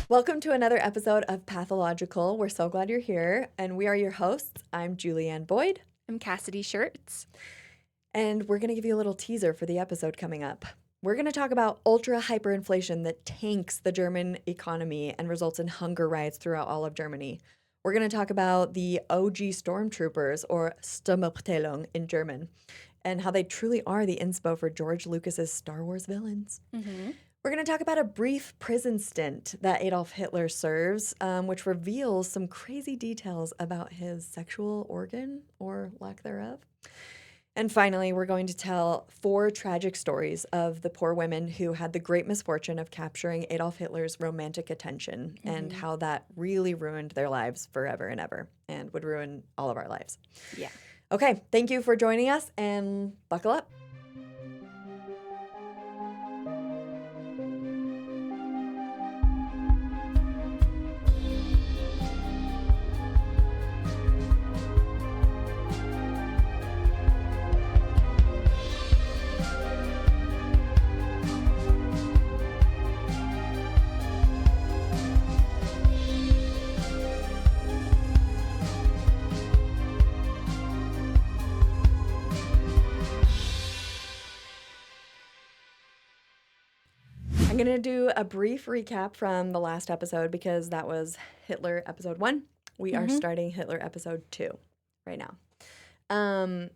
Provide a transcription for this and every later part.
Welcome to another episode of Pathological. We're so glad you're here, and we are your hosts. I'm Julianne Boyd. I'm Cassidy Shirts. And we're going to give you a little teaser for the episode coming up. We're going to talk about ultra hyperinflation that tanks the German economy and results in hunger riots throughout all of Germany. We're going to talk about the OG stormtroopers, or Sturmabteilung in German, and how they truly are the inspo for George Lucas's Star Wars villains. Mm-hmm. We're going to talk about a brief prison stint that Adolf Hitler serves, which reveals some crazy details about his sexual organ or lack thereof. And finally, we're going to tell 4 tragic stories of the poor women who had the great misfortune of capturing Adolf Hitler's romantic attention and how that really ruined their lives forever and ever and would ruin all of our lives. Yeah. Okay, thank you for joining us and buckle up. I'm going to do a brief recap from the last episode because that was Hitler episode 1. We are starting Hitler episode 2 right now.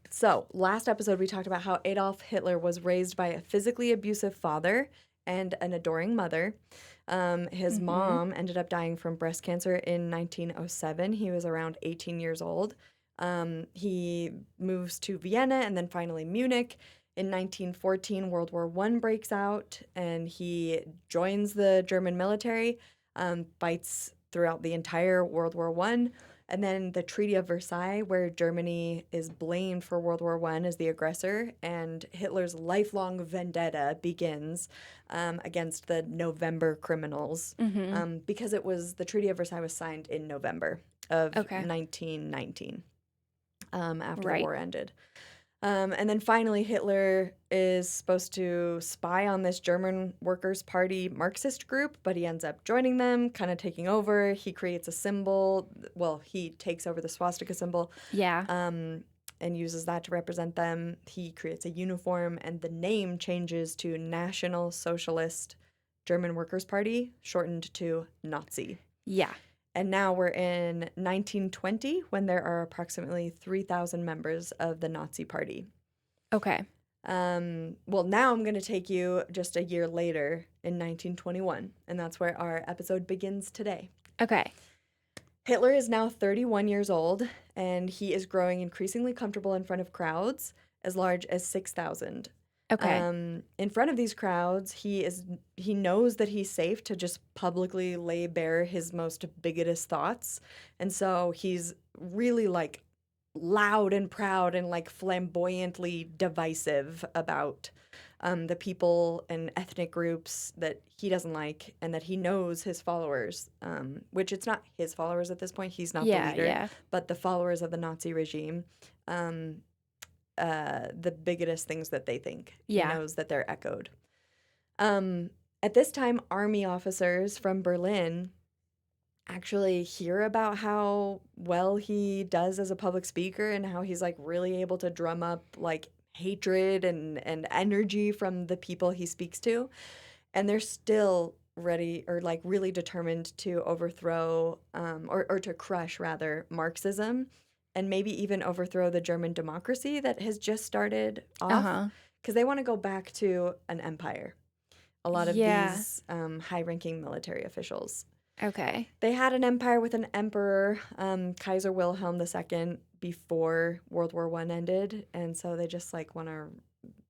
So last episode we talked about how Adolf Hitler was raised by a physically abusive father and an adoring mother. His mom ended up dying from breast cancer in 1907. He was around 18 years old. He moves to Vienna and then finally Munich. In 1914, World War I breaks out, and he joins the German military, fights throughout the entire World War I, and then the Treaty of Versailles, where Germany is blamed for World War I as the aggressor, and Hitler's lifelong vendetta begins against the November criminals, because the Treaty of Versailles was signed in November of 1919, after the war ended. And then finally, Hitler is supposed to spy on this German Workers' Party Marxist group, but he ends up joining them, kind of taking over. He creates a symbol. Well, he takes over the swastika symbol. Yeah. And uses that to represent them. He creates a uniform, and the name changes to National Socialist German Workers' Party, shortened to Nazi. Yeah. And now we're in 1920 when there are approximately 3,000 members of the Nazi Party. Okay. Well, now I'm going to take you just a year later in 1921, and that's where our episode begins today. Okay. Hitler is now 31 years old, and he is growing increasingly comfortable in front of crowds as large as 6,000. Okay. In front of these crowds, he knows that he's safe to just publicly lay bare his most bigoted thoughts. And so he's really like loud and proud and like flamboyantly divisive about the people and ethnic groups that he doesn't like and that he knows his followers, which it's not his followers at this point. He's not the leader, but the followers of the Nazi regime. The biggest things that they think. He knows that they're echoed. At this time, army officers from Berlin actually hear about how well he does as a public speaker and how he's like really able to drum up like hatred and energy from the people he speaks to. And they're still ready or like really determined to overthrow or to crush rather Marxism. And maybe even overthrow the German democracy that has just started off. Because they want to go back to an empire. A lot of these high-ranking military officials. Okay. They had an empire with an emperor, Kaiser Wilhelm II, before World War I ended. And so they just like want to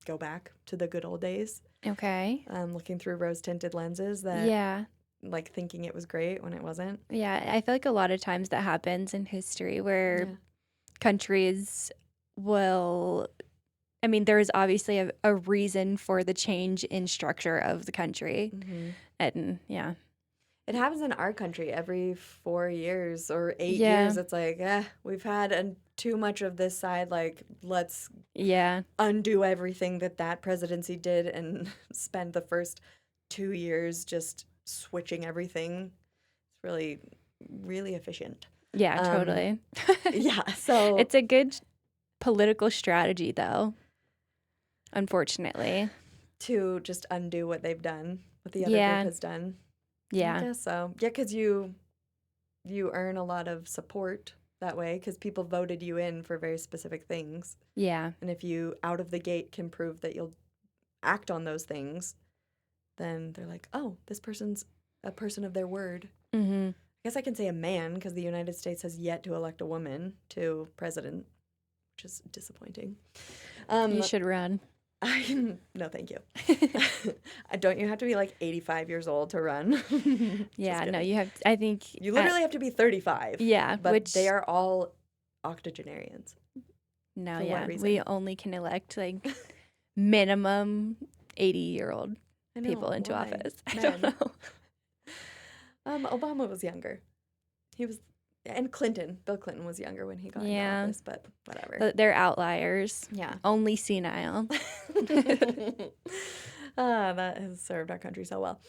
go back to the good old days. Okay. Looking through rose-tinted lenses that like thinking it was great when it wasn't. Yeah. I feel like a lot of times that happens in history where countries will, I mean, there is obviously a reason for the change in structure of the country. And It happens in our country every 4 years or 8 years. It's like, we've had too much of this side. Like, let's undo everything that presidency did and spend the first 2 years just switching everything. really, really efficient. Yeah, totally. Yeah, so It's a good political strategy, though, unfortunately. to just undo what they've done, what the other Yeah. group has done. I Yeah. guess so. Yeah, because you earn a lot of support that way because people voted you in for very specific things. Yeah. And if you out of the gate can prove that you'll act on those things, then they're like, oh, this person's a person of their word. Mm-hmm. I guess I can say a man because the United States has yet to elect a woman to president, which is disappointing. You should run. No, thank you. Don't you have to be like 85 years old to run? Yeah, no, you have, I think. You literally have to be 35. Yeah, But which. they are all octogenarians. No, for what yeah. reason? We only can elect like minimum 80-year-old I know, people into why? office. I don't Men. know. Obama was younger. He was, and Bill Clinton was younger when he got into Yeah. office, but whatever. But they're outliers. Yeah. Only senile. That has served our country so well.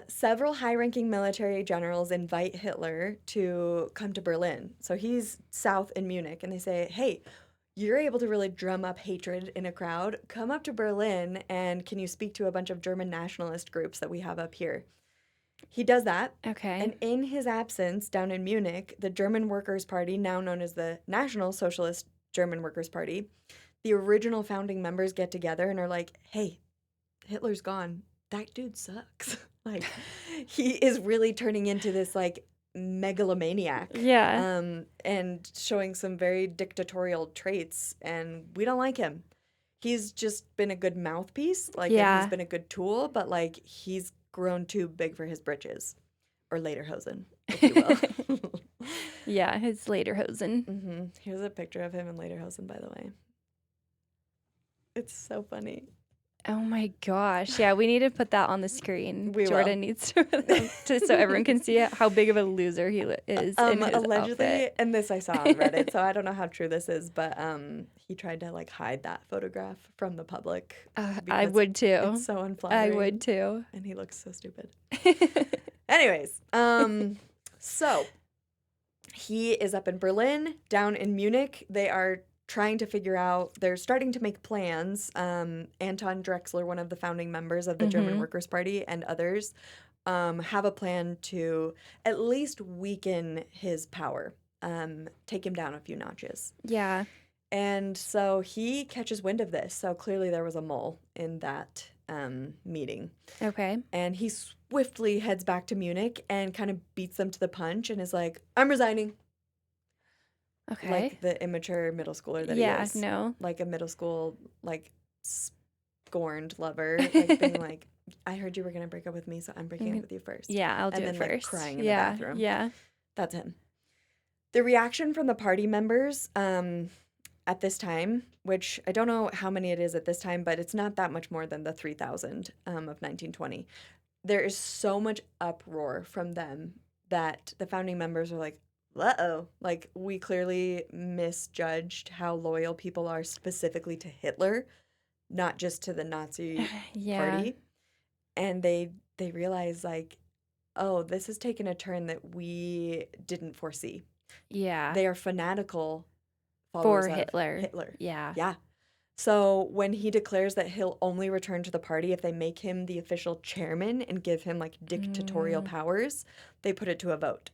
Several high-ranking military generals invite Hitler to come to Berlin. So he's south in Munich, and they say, hey, you're able to really drum up hatred in a crowd. Come up to Berlin, and can you speak to a bunch of German nationalist groups that we have up here? He does that. Okay. And in his absence, down in Munich, the German Workers' Party, now known as the National Socialist German Workers' Party, the original founding members get together and are like, hey, Hitler's gone. That dude sucks. Like, he is really turning into this, like, megalomaniac. Yeah. And showing some very dictatorial traits, and we don't like him. He's just been a good mouthpiece. Like, Yeah. he's been a good tool, but, like, he's grown too big for his britches. Or lederhosen, if you will. Yeah, his lederhosen. Here's a picture of him in lederhosen, by the way. It's so funny. Oh my gosh. Yeah, we need to put that on the screen. We Jordan needs to so everyone can see how big of a loser he is in his allegedly, outfit. and this I saw on Reddit, so I don't know how true this is, but he tried to like hide that photograph from the public. I because would too. It's so unflattering. I would too. And he looks so stupid. Anyways, so he is up in Berlin, down in Munich. They are trying to figure out, they're starting to make plans. Anton Drexler, one of the founding members of the German Workers' Party, and others have a plan to at least weaken his power, take him down a few notches. Yeah. And so he catches wind of this. So clearly there was a mole in that meeting. Okay. And he swiftly heads back to Munich and kind of beats them to the punch and is like, I'm resigning. Okay. Like the immature middle schooler that he is. Yeah, no. Like a middle school, like, scorned lover. Like, being like, I heard you were going to break up with me, so I'm breaking up with you first. Yeah, I'll do it then, first. Like, crying in the yeah, bathroom. yeah. That's him. The reaction from the party members at this time, which I don't know how many it is at this time, but it's not that much more than the 3,000 of 1920. There is so much uproar from them that the founding members are like, uh-oh, like, we clearly misjudged how loyal people are specifically to Hitler, not just to the Nazi party. And they realize, like, oh, this has taken a turn that we didn't foresee. Yeah. They are fanatical followers For of Hitler. Yeah. Yeah. So when he declares that he'll only return to the party if they make him the official chairman and give him, like, dictatorial powers, they put it to a vote.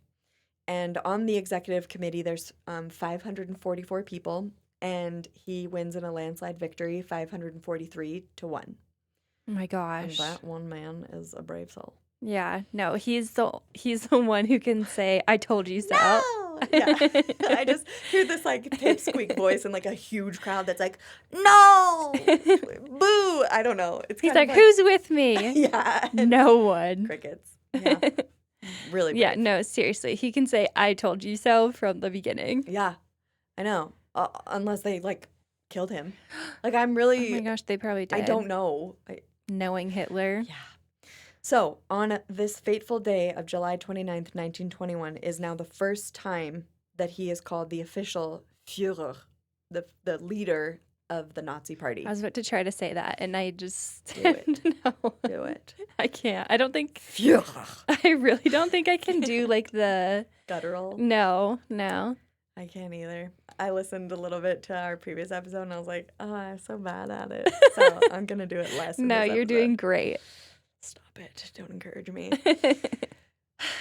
And on the executive committee, there's 544 people, and he wins in a landslide victory, 543-1. Oh my gosh. And that one man is a brave soul. Yeah. No, he's the one who can say, I told you so. No! Yeah. I just hear this, like, pipsqueak voice in, like, a huge crowd that's like, no! Boo! I don't know. It's He's kind like, of who's with me? Yeah. No one. Crickets. Yeah. Really brave. Yeah, no, seriously. He can say, I told you so from the beginning. Yeah. I know. Unless they, like, killed him. Like, I'm really... Oh my gosh, they probably did. I don't know. Knowing Hitler. Yeah. So, on this fateful day of July 29th, 1921, is now the first time that he is called the official Führer, the leader of the Nazi Party. I was about to try to say that, and I just Do it. No, Do it. I can't. I don't think. Phew. I really don't think I can do like the. Guttural. No. I can't either. I listened a little bit to our previous episode and I was like, oh, I'm so bad at it. So I'm going to do it less. No, you're doing great. Stop it. Don't encourage me.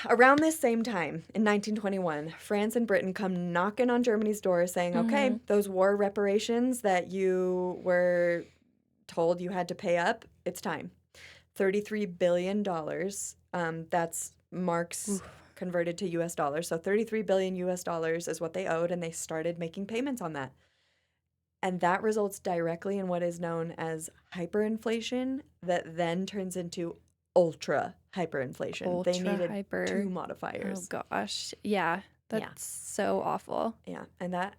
Around this same time, in 1921, France and Britain come knocking on Germany's door saying, okay, those war reparations that you were told you had to pay up, it's time. $33 billion. That's marks converted to US dollars. So 33 billion US dollars is what they owed, and they started making payments on that. And that results directly in what is known as hyperinflation that then turns into ultra hyperinflation. They needed two modifiers. Oh gosh. Yeah. That's so awful. Yeah. And that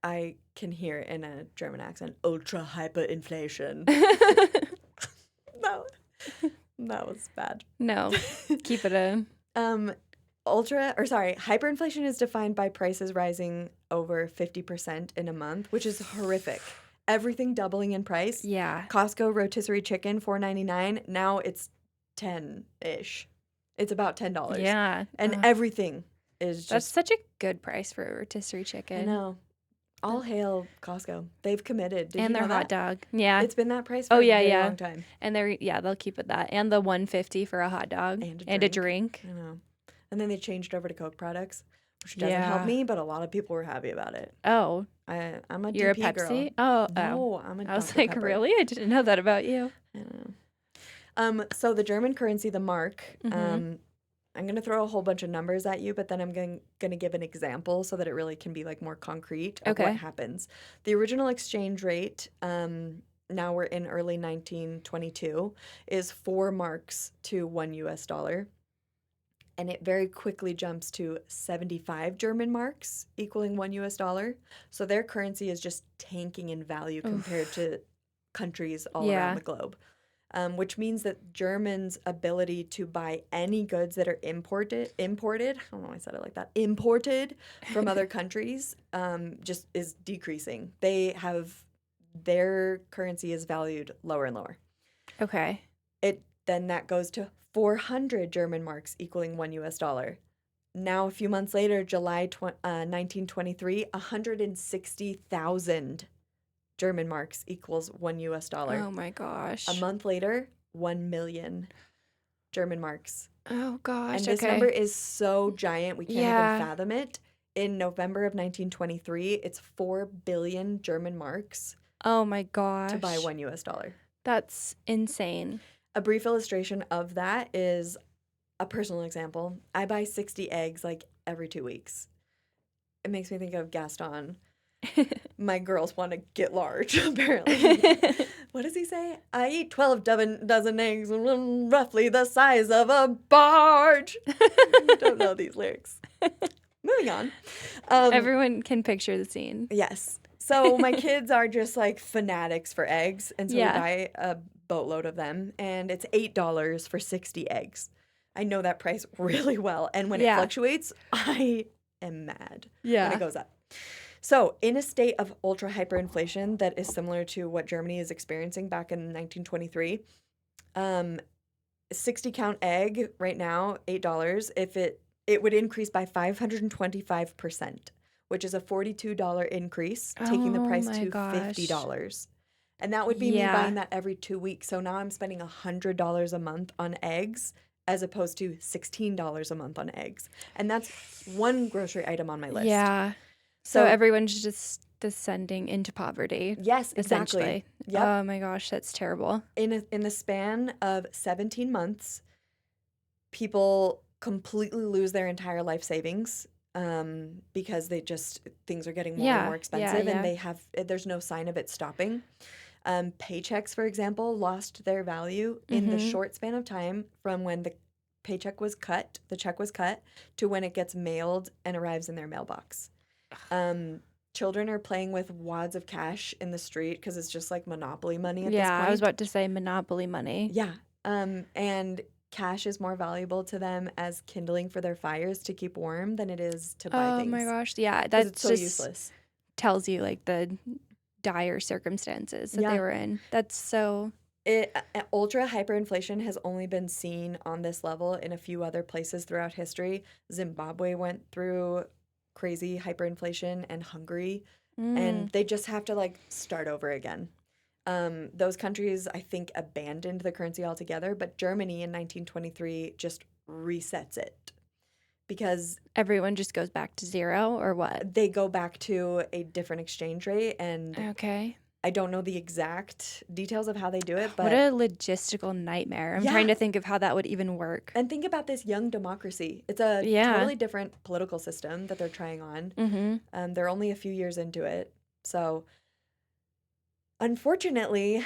I can hear in a German accent, ultra hyperinflation. That was bad. No. Keep it in. Hyperinflation is defined by prices rising over 50% in a month, which is horrific. Everything doubling in price. Yeah. Costco rotisserie chicken, $4.99. Now it's 10-ish. It's about $10. Yeah. And everything is just... That's such a good price for a rotisserie chicken. I know. All hail Costco. They've committed. And their hot dog. Yeah. It's been that price for a very long time. And they'll keep it that. And the $1.50 for a hot dog. And a drink. I know. And then they changed over to Coke products, which doesn't help me, but a lot lot of people were happy about it. Oh. I'm a You're DP a Pepsi? girl. No, I'm a Dr. I was like, Pepper. really? I didn't know that about you. I know. So the German currency, the mark, I'm going to throw a whole bunch of numbers at you, but then I'm going to give an example so that it really can be like more concrete of what happens. The original exchange rate, now we're in early 1922, is 4 marks to 1 US dollar. And it very quickly jumps to 75 German marks, equaling 1 US dollar. So their currency is just tanking in value compared to countries all around the globe. Which means that Germans' ability to buy any goods that are imported, I don't know why I said it like that, imported from other countries, just is decreasing. Their currency is valued lower and lower. Okay. Then that goes to 400 German marks equaling 1 US dollar. Now, a few months later, July 1923, 160,000 German marks equals 1 US dollar. Oh my gosh. A month later, 1 million German marks. Oh gosh. And this number is so giant, we can't even fathom it. In November of 1923, it's 4 billion German marks. Oh my gosh. To buy 1 US dollar. That's insane. A brief illustration of that is a personal example. I buy 60 eggs like every 2 weeks. It makes me think of Gaston. My girls want to get large, apparently. What does he say? I eat 12 dozen eggs, roughly the size of a barge. I don't know these lyrics. Moving on. Everyone can picture the scene. Yes. So my kids are just like fanatics for eggs. And so we buy a boatload of them. And it's $8 for 60 eggs. I know that price really well. And when it fluctuates, I am mad when it goes up. So in a state of ultra hyperinflation that is similar to what Germany is experiencing back in 1923, 60 count egg right now, $8, if it would increase by 525%, which is a $42 increase, taking the price to $50. And that would be me buying that every 2 weeks. So now I'm spending $100 a month on eggs as opposed to $16 a month on eggs. And that's one grocery item on my list. Yeah. So everyone's just descending into poverty. Yes, essentially. Exactly. Yep. Oh my gosh, that's terrible. In the span of 17 months, people completely lose their entire life savings because things are getting more and more expensive and there's no sign of it stopping. Paychecks, for example, lost their value in the short span of time from when the check was cut, to when it gets mailed and arrives in their mailbox. Children are playing with wads of cash in the street because it's just like Monopoly money at this point. Yeah, I was about to say Monopoly money. Yeah. And cash is more valuable to them as kindling for their fires to keep warm than it is to buy things. Oh my gosh. Yeah, that's so just useless. Tells you like the dire circumstances that Yeah. they were in. That's so... Ultra hyperinflation has only been seen on this level in a few other places throughout history. Zimbabwe went through crazy hyperinflation, and Hungary, and they just have to like start over again. Those countries, I think, abandoned the currency altogether, but Germany in 1923 just resets it because Everyone just goes back to zero, or what? they go back to a different exchange rate, and Okay. I don't know the exact details of how they do it, What but a logistical nightmare. I'm Yeah. trying to think of how that would even work. and think about this young democracy. It's a Yeah. totally different political system that they're trying on. Mm-hmm. They're only a few years into it. So, unfortunately,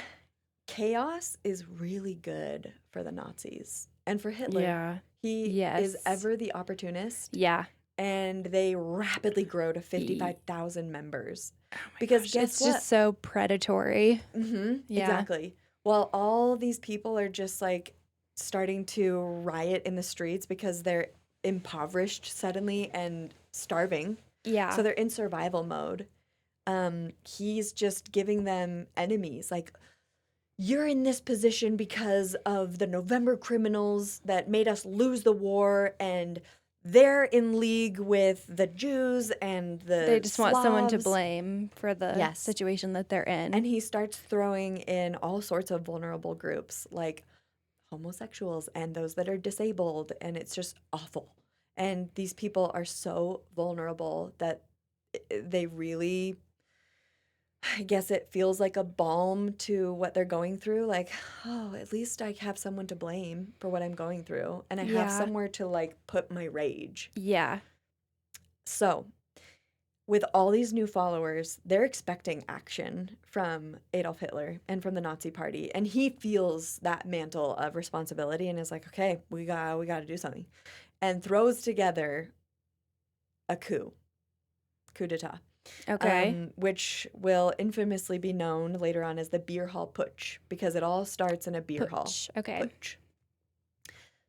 chaos is really good for the Nazis. And for Hitler, Yeah. he is Yes. ever the opportunist, Yeah. and they rapidly grow to 55,000 members. Oh my Because gosh, guess it's what? just so predatory. Mm-hmm. Yeah. Exactly. Well, all these people are just like starting to riot in the streets because they're impoverished suddenly and starving. Yeah. So they're in survival mode. He's just giving them enemies. Like, you're in this position because of the November criminals that made us lose the war, and they're in league with the Jews and the They just want someone to Slavs. blame for the Yes. situation that they're in. And he starts throwing in all sorts of vulnerable groups, like homosexuals and those that are disabled, and it's just awful. And these people are so vulnerable that they really, I guess it feels like a balm to what they're going through. Like, oh, at least I have someone to blame for what I'm going through, and I have Yeah. somewhere to like put my rage. Yeah. So, with all these new followers, they're expecting action from Adolf Hitler and from the Nazi Party, and he feels that mantle of responsibility and is like, "Okay, we got to do something," and throws together a coup d'état, Okay. which will infamously be known later on as the beer hall putsch, because it all starts in a beer hall. Putsch. Okay. Putsch.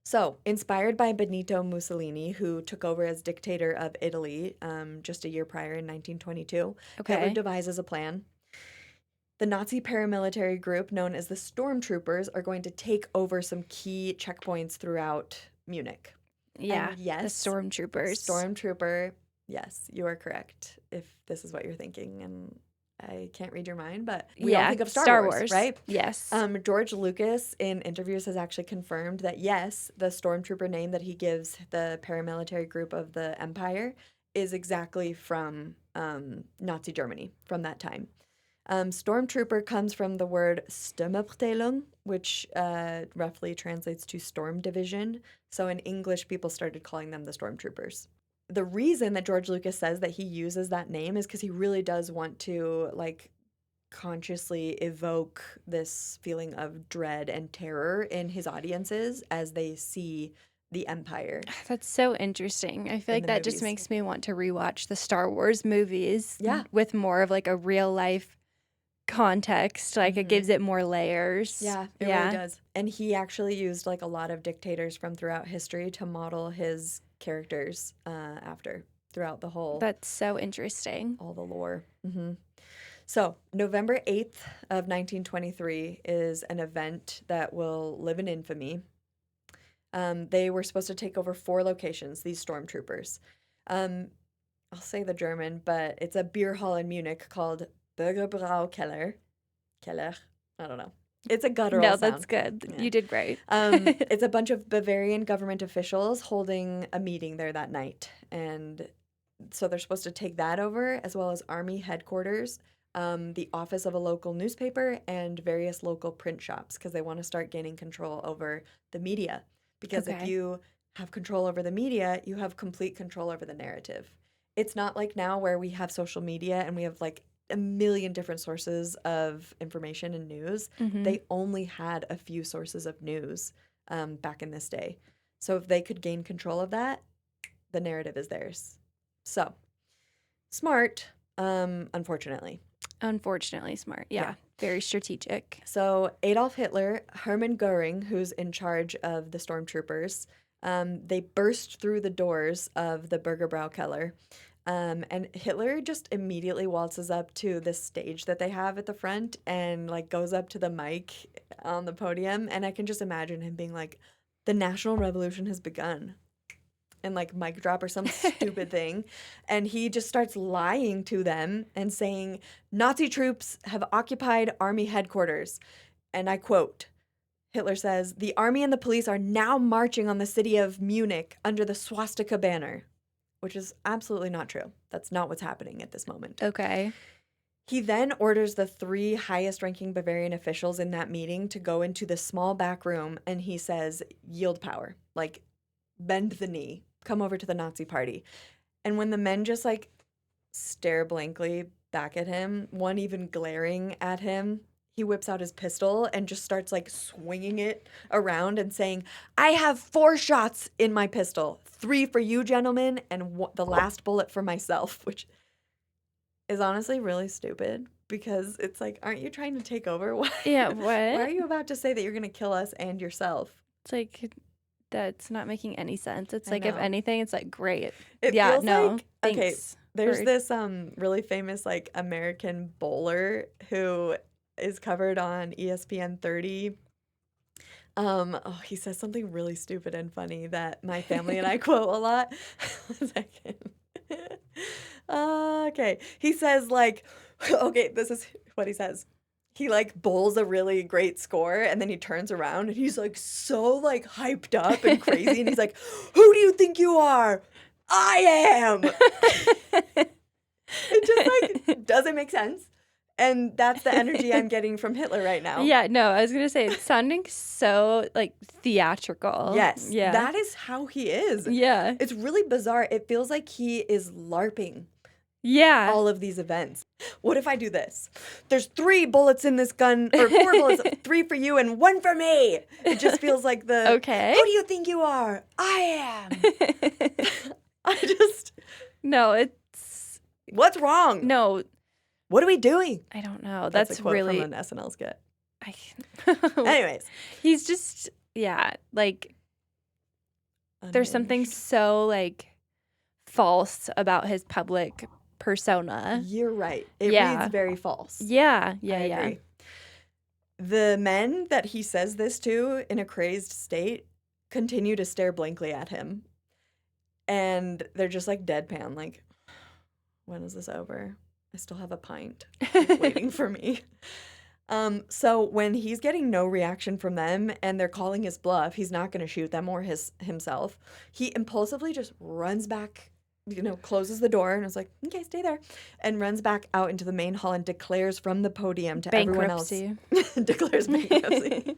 So, inspired by Benito Mussolini, who took over as dictator of Italy just a year prior in 1922, Hitler Okay. devises a plan. The Nazi paramilitary group known as the Stormtroopers are going to take over some key checkpoints throughout Munich. Yeah. And yes, The stormtroopers. Stormtrooper, yes, you are correct, if this is what you're thinking. And I can't read your mind, but we all think of Star Wars, right? Yes. George Lucas in interviews has actually confirmed that yes, the Stormtrooper name that he gives the paramilitary group of the Empire is exactly from Nazi Germany from that time. Stormtrooper comes from the word Sturmabteilung, which roughly translates to storm division. So in English, people started calling them the Stormtroopers. The reason that George Lucas says that he uses that name is because he really does want to like consciously evoke this feeling of dread and terror in his audiences as they see the Empire. That's so interesting. I feel In like the that just movies. makes me want to rewatch the Star Wars movies. Yeah. With more of like a real life context. Like it Mhm. gives it more layers. Yeah, it really does. And he actually used like a lot of dictators from throughout history to model his characters after throughout the whole That's so interesting. all the lore. So November 8th of 1923 is an event that will live in infamy. They were supposed to take over 4 locations, these stormtroopers. I'll say the German, but it's a beer hall in Munich called Bürgerbraukeller. Keller? I don't know. It's a guttural No, sound. that's good. Yeah. You did great. It's a bunch of Bavarian government officials holding a meeting there that night. And so they're supposed to take that over, as well as army headquarters, the office of a local newspaper, and various local print shops, because they want to start gaining control over the media. Because if Okay. you have control over the media, you have complete control over the narrative. It's not like now where we have social media and we have like a million different sources of information and news. Mhm. They only had a few sources of news back in this day. So if they could gain control of that, the narrative is theirs. So smart, unfortunately. Unfortunately smart. Yeah. Yeah. Very strategic. So Adolf Hitler, Hermann Goering, who's in charge of the stormtroopers, they burst through the doors of the Bürgerbraukeller And Hitler just immediately waltzes up to this stage that they have at the front and like goes up to the mic on the podium. And I can just imagine him being like, the National Revolution has begun. And like mic drop or some stupid thing. And he just starts lying to them and saying, Nazi troops have occupied army headquarters. And I quote, Hitler says, the army and the police are now marching on the city of Munich under the swastika banner, which is absolutely not true. That's not what's happening at this moment. Okay. He then orders the 3 highest-ranking Bavarian officials in that meeting to go into the small back room, and he says, yield power, like bend the knee, come over to the Nazi party. And when the men just like stare blankly back at him, one even glaring at him, he whips out his pistol and just starts like swinging it around and saying, I have 4 shots in my pistol, 3 for you gentlemen and the last bullet for myself, which is honestly really stupid because it's like, aren't you trying to take over? Yeah, what? Why are you about to say that you're going to kill us and yourself? It's like, that's not making any sense. It's I like, if know. anything, it's like, great. It Yeah, feels no, like, okay, thanks there's for- this really famous like American bowler who is covered on ESPN 30. He says something really stupid and funny that my family and I quote a lot. 1 second. Okay. He says like, okay, this is what he says. He like bowls a really great score and then he turns around and he's like so like hyped up and crazy and he's like, who do you think you are? I am. It just like doesn't make sense. And that's the energy I'm getting from Hitler right now. Yeah, no, I was going to say, it's sounding so, like, theatrical. Yes. Yeah. That is how he is. Yeah. It's really bizarre. It feels like he is LARPing Yeah. all of these events. What if I do this? There's 3 bullets in this gun, or 4 bullets, 3 for you and 1 for me. It just feels like the, Okay. who do you think you are? I am. I just, No, it's, what's wrong? no, What are we doing? I don't know. That's That's a quote really, from an SNL skit. I, Anyways. he's just, yeah, like, there's something Unhinged. so, like, false about his public persona. You're right. It Yeah. reads very false. Yeah, I yeah, yeah. agree. The men that he says this to in a crazed state continue to stare blankly at him. And they're just like deadpan, like, when is this over? I still have a pint waiting for me. So when he's getting no reaction from them and they're calling his bluff, he's not going to shoot them or himself. He impulsively just runs back, closes the door and is like, okay, stay there, and runs back out into the main hall and declares from the podium to everyone else. Declares bankruptcy.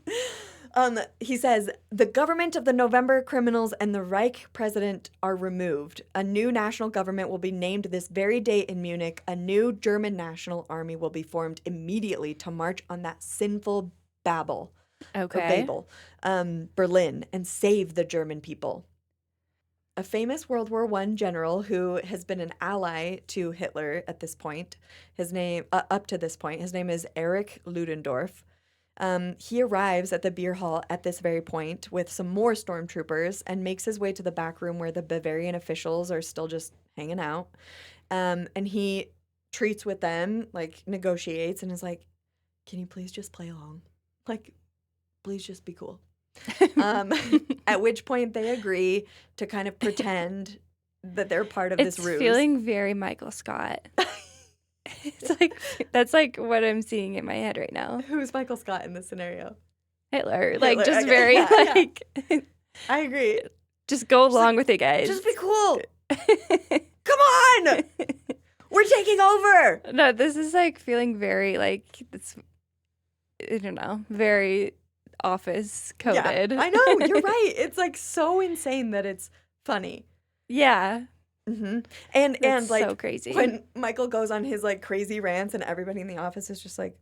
He says, the government of the November criminals and the Reich president are removed. A new national government will be named this very day in Munich. A new German national army will be formed immediately to march on that sinful Babel, Okay. Berlin, and save the German people. A famous World War I general who has been an ally to Hitler at this point, up to this point, his name is Erich Ludendorff. He arrives at the beer hall at this very point with some more stormtroopers and makes his way to the back room where the Bavarian officials are still just hanging out. And he treats with them, like negotiates, and is like, can you please just play along? Like, please just be cool. At which point they agree to kind of pretend that they're part of this ruse. It's feeling very Michael Scott. It's like, that's like what I'm seeing in my head right now. Who's Michael Scott in this scenario? Hitler. Like, Hitler, just okay, very, yeah. like, I agree. just go along like, with it, guys. Just be cool. Come on! We're taking over! No, this is like feeling very, like, it's, I don't know, very office coded. Yeah, I know, you're right. It's like so insane that it's funny. Yeah. Mm-hmm. And like so crazy. when Michael goes on his like crazy rants and everybody in the office is just like,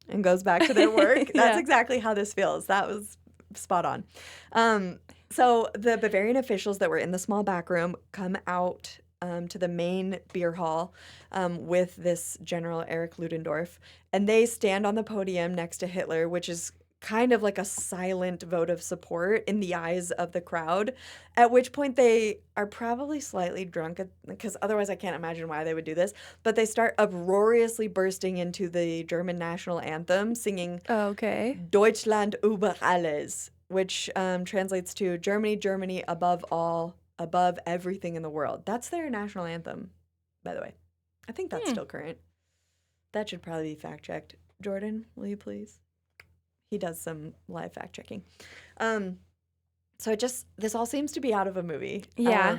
and goes back to their work. That's exactly how this feels. That was spot on. So the Bavarian officials that were in the small back room come out to the main beer hall with this General Erich Ludendorff, and they stand on the podium next to Hitler, which is kind of like a silent vote of support in the eyes of the crowd, at which point they are probably slightly drunk, because otherwise I can't imagine why they would do this, but they start uproariously bursting into the German national anthem, singing Okay. Deutschland über alles, which translates to Germany, Germany above all, above everything in the world. That's their national anthem, by the way. I think that's still current. That should probably be fact-checked. Jordan, will you please? He does some live fact-checking. So this all seems to be out of a movie. Yeah.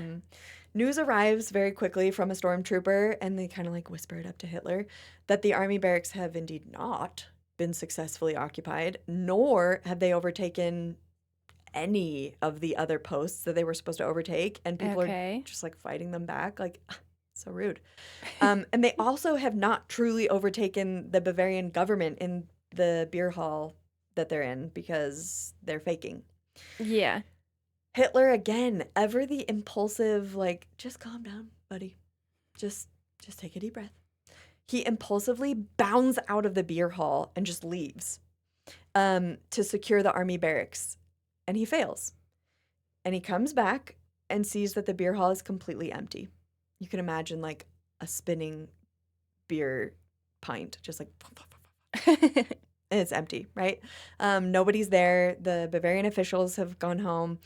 News arrives very quickly from a stormtrooper, and they kind of like whisper it up to Hitler, that the army barracks have indeed not been successfully occupied, nor have they overtaken any of the other posts that they were supposed to overtake, and people are just like fighting them back, like so rude. And they also have not truly overtaken the Bavarian government in the beer hall that they're in, because they're faking. Yeah. Hitler, again, ever the impulsive, like, just calm down, buddy. Just take a deep breath. He impulsively bounds out of the beer hall and just leaves to secure the army barracks. And he fails. And he comes back and sees that the beer hall is completely empty. You can imagine, like, a spinning beer pint, just like... And it's empty, right? Nobody's there. The Bavarian officials have gone home.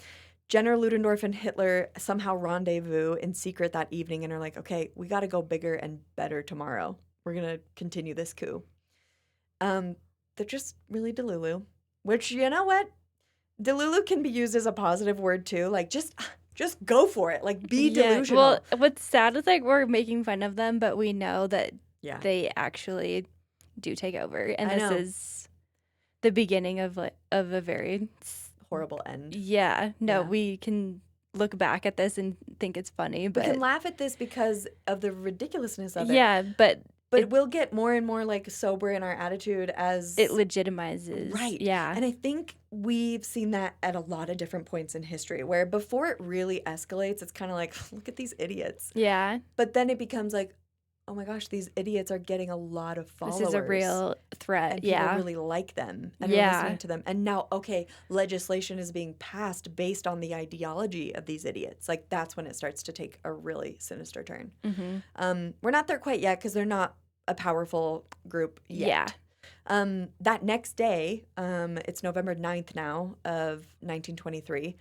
General Ludendorff and Hitler somehow rendezvous in secret that evening and are like, okay, we got to go bigger and better tomorrow. We're going to continue this coup. They're just really delulu, which, you know what? Delulu can be used as a positive word too. Like, just go for it. Like, be delusional. Well, what's sad is, like, we're making fun of them, but we know that they actually do take over. And this is the beginning of a very horrible end. Yeah. No, we can look back at this and think it's funny, but we can laugh at this because of the ridiculousness of it. Yeah, but it will get more and more like sober in our attitude as it legitimizes. Right. Yeah. And I think we've seen that at a lot of different points in history, where before it really escalates, it's kind of like, look at these idiots. Yeah. But then it becomes like, oh my gosh, these idiots are getting a lot of followers. This is a real threat. And people really like them and are listening to them. And now, okay, legislation is being passed based on the ideology of these idiots. Like, that's when it starts to take a really sinister turn. Mm-hmm. We're not there quite yet because they're not a powerful group yet. Yeah. That next day, it's November 9th now of 1923,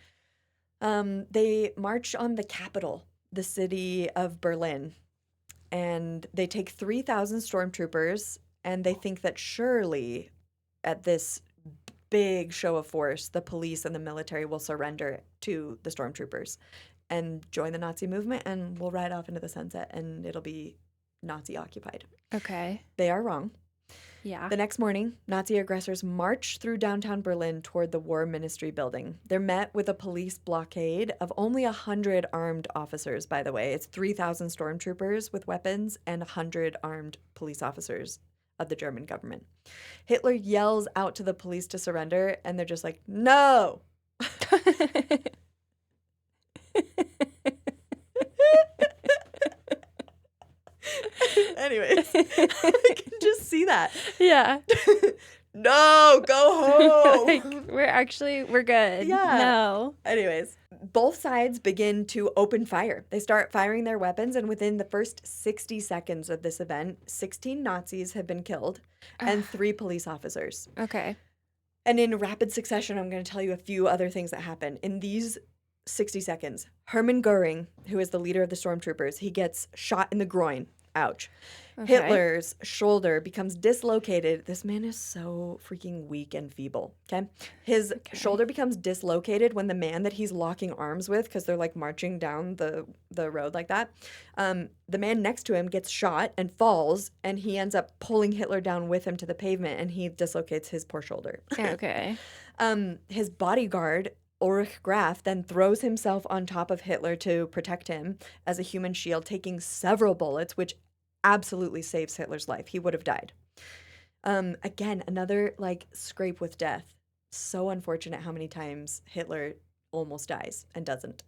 they march on the capital, the city of Berlin. And they take 3,000 stormtroopers, and they think that surely at this big show of force, the police and the military will surrender to the stormtroopers and join the Nazi movement, and we'll ride off into the sunset, and it'll be Nazi occupied. Okay. They are wrong. Yeah. The next morning, Nazi aggressors march through downtown Berlin toward the War Ministry building. They're met with a police blockade of only 100 armed officers, by the way. It's 3,000 stormtroopers with weapons and 100 armed police officers of the German government. Hitler yells out to the police to surrender, and they're just like, no! Anyways, I can just see that. Yeah. No, go home. Like, we're good. Yeah. No. Anyways, both sides begin to open fire. They start firing their weapons, and within the first 60 seconds of this event, 16 Nazis have been killed and 3 police officers. Okay. And in rapid succession, I'm going to tell you a few other things that happen. In these 60 seconds, Hermann Goering, who is the leader of the stormtroopers, he gets shot in the groin. Ouch. Okay. Hitler's shoulder becomes dislocated. This man is so freaking weak and feeble, okay? His shoulder becomes dislocated when the man that he's locking arms with, because they're like marching down the road like that, the man next to him gets shot and falls, and he ends up pulling Hitler down with him to the pavement, and he dislocates his poor shoulder. Okay. His bodyguard, Ulrich Graf, then throws himself on top of Hitler to protect him as a human shield, taking several bullets, which absolutely saves Hitler's life. He would have died. Again, another like scrape with death. So unfortunate how many times Hitler almost dies and doesn't.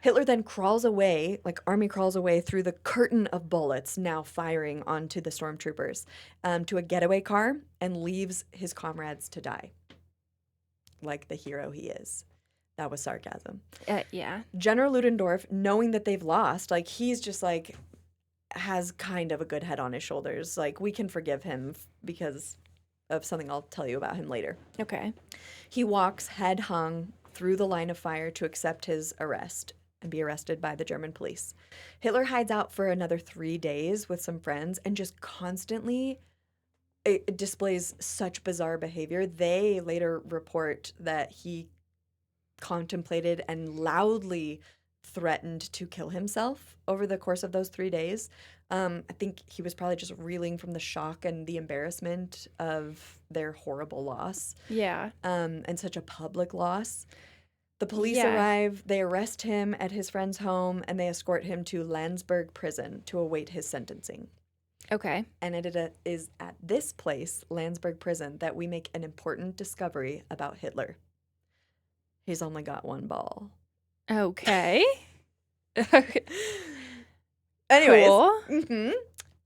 Hitler then crawls away, like army crawls away through the curtain of bullets now firing onto the stormtroopers to a getaway car and leaves his comrades to die. like the hero he is. That was sarcasm. Yeah. General Ludendorff, knowing that they've lost, like he's just like has kind of a good head on his shoulders. Like we can forgive him because of something I'll tell you about him later. Okay. He walks head hung through the line of fire to accept his arrest and be arrested by the German police. Hitler hides out for another 3 days with some friends and just constantly it displays such bizarre behavior. They later report that he contemplated and loudly threatened to kill himself over the course of those 3 days. I think he was probably just reeling from the shock and the embarrassment of their horrible loss. Yeah. And such a public loss. The police arrive, they arrest him at his friend's home, and they escort him to Landsberg prison to await his sentencing. Okay. And it is at this place, Landsberg prison, that we make an important discovery about Hitler. He's only got one ball. Okay. Anyways, Cool.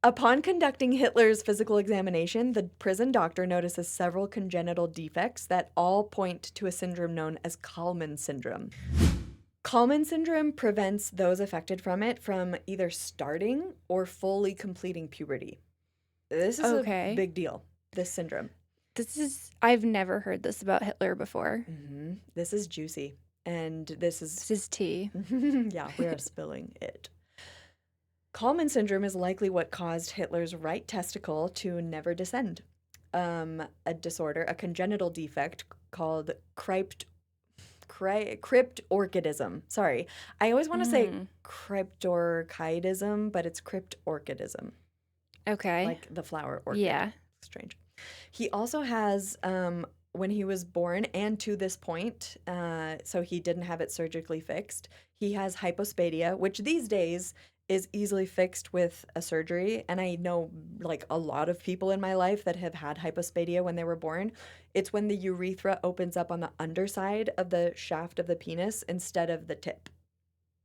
Upon conducting Hitler's physical examination, the prison doctor notices several congenital defects that all point to a syndrome known as Kallman Syndrome. Kallman Syndrome prevents those affected from it from either starting or fully completing puberty. This is a big deal, this syndrome. I've never heard this about Hitler before. This is juicy. And this is tea. Yeah, we are spilling it. Kallman syndrome is likely what caused Hitler's right testicle to never descend. A disorder, a congenital defect called cryptorchidism. Sorry, I always want to say cryptorchidism, but it's cryptorchidism. Okay. Like the flower orchid. Yeah. Strange. He also has, when he was born and to this point, so he didn't have it surgically fixed, he has hypospadia, which these days is easily fixed with a surgery. And I know like a lot of people in my life that have had hypospadia when they were born. It's when the urethra opens up on the underside of the shaft of the penis instead of the tip.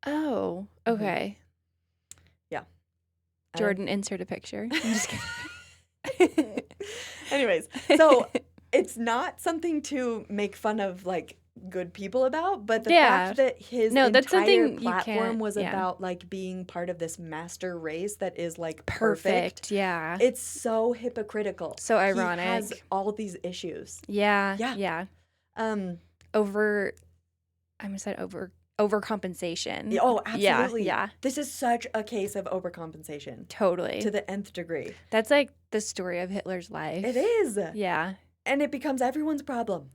Oh, okay. Yeah. Jordan, insert a picture. I'm just kidding. Anyways, so it's not something to make fun of like good people about, but the fact that his entire platform was about like being part of this master race that is like perfect. Yeah. It's so hypocritical. So ironic. He has all of these issues. Yeah. Overcompensation. Oh, absolutely. Yeah. This is such a case of overcompensation. Totally. To the nth degree. That's like the story of Hitler's life. It is. Yeah. And it becomes everyone's problem.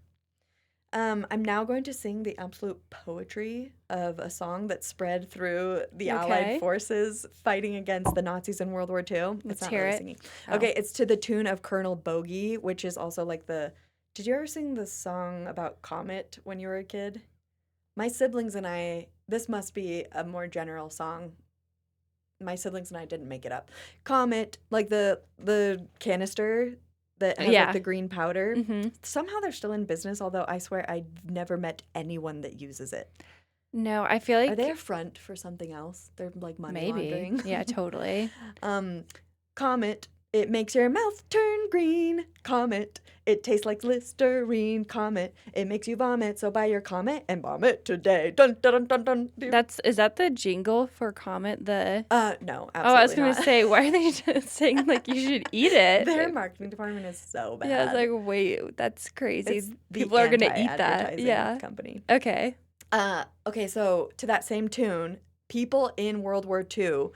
I'm now going to sing the absolute poetry of a song that spread through the Allied forces fighting against the Nazis in World War II. Let's hear it. Singing. Oh. Okay, it's to the tune of Colonel Bogey, which is also like the... Did you ever sing the song about Comet when you were a kid? My siblings and I... This must be a more general song. My siblings and I didn't make it up. Comet, like the canister... that has like the green powder. Somehow they're still in business, although I swear I've never met anyone that uses it. No, I feel like... Are they a front for something else? They're like money laundering. Yeah, totally. Comet, it makes your mouth turn green. Comet, it tastes like Listerine. Comet, it makes you vomit, so buy your Comet and vomit today. Dun, dun, dun, dun, dun. Is that the jingle for Comet? No, absolutely I was going to say, why are they just saying, like, you should eat it? Their marketing department is so bad. Yeah, I was like, wait, that's crazy. People are going to eat that. Yeah. Company. Okay. Okay, so to that same tune, people in World War II,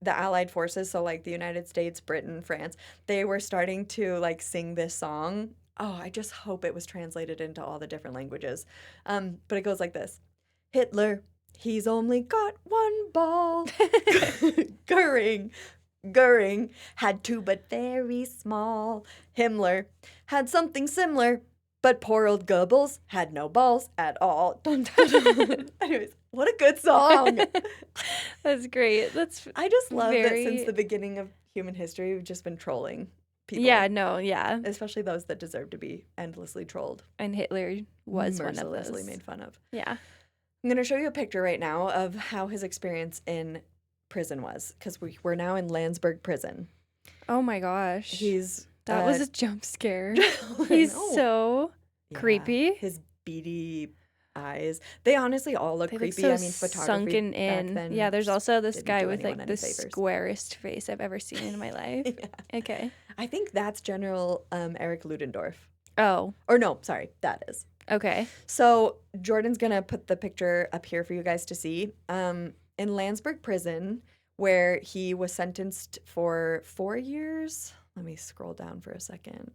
the Allied forces, so like the United States, Britain, France, they were starting to like sing this song. Oh, I just hope it was translated into all the different languages. But it goes like this. Hitler, he's only got one ball. Goering had two but very small. Himmler had something similar, but poor old Goebbels had no balls at all. Dun, dun, dun. Anyways, what a good song. That's great. I just love that since the beginning of human history, we've just been trolling people. Yeah, no, yeah. Especially those that deserve to be endlessly trolled. And Hitler was one of those. Mercilessly made fun of. Yeah. I'm going to show you a picture right now of how his experience in prison was, because we're now in Landsberg prison. Oh my gosh. That was a jump scare. He's so creepy. His beady eyes. They honestly all look They creepy. look so I mean, photography sunken back in. then Yeah, there's also this didn't guy do with anyone like any the favors. squarest face I've ever seen in my life. Yeah. Okay. I think that's General Erich Ludendorff. Oh, Or no, sorry, that is. okay. So Jordan's gonna put the picture up here for you guys to see. In Landsberg prison, where he was sentenced for 4 years. Let me scroll down for a second.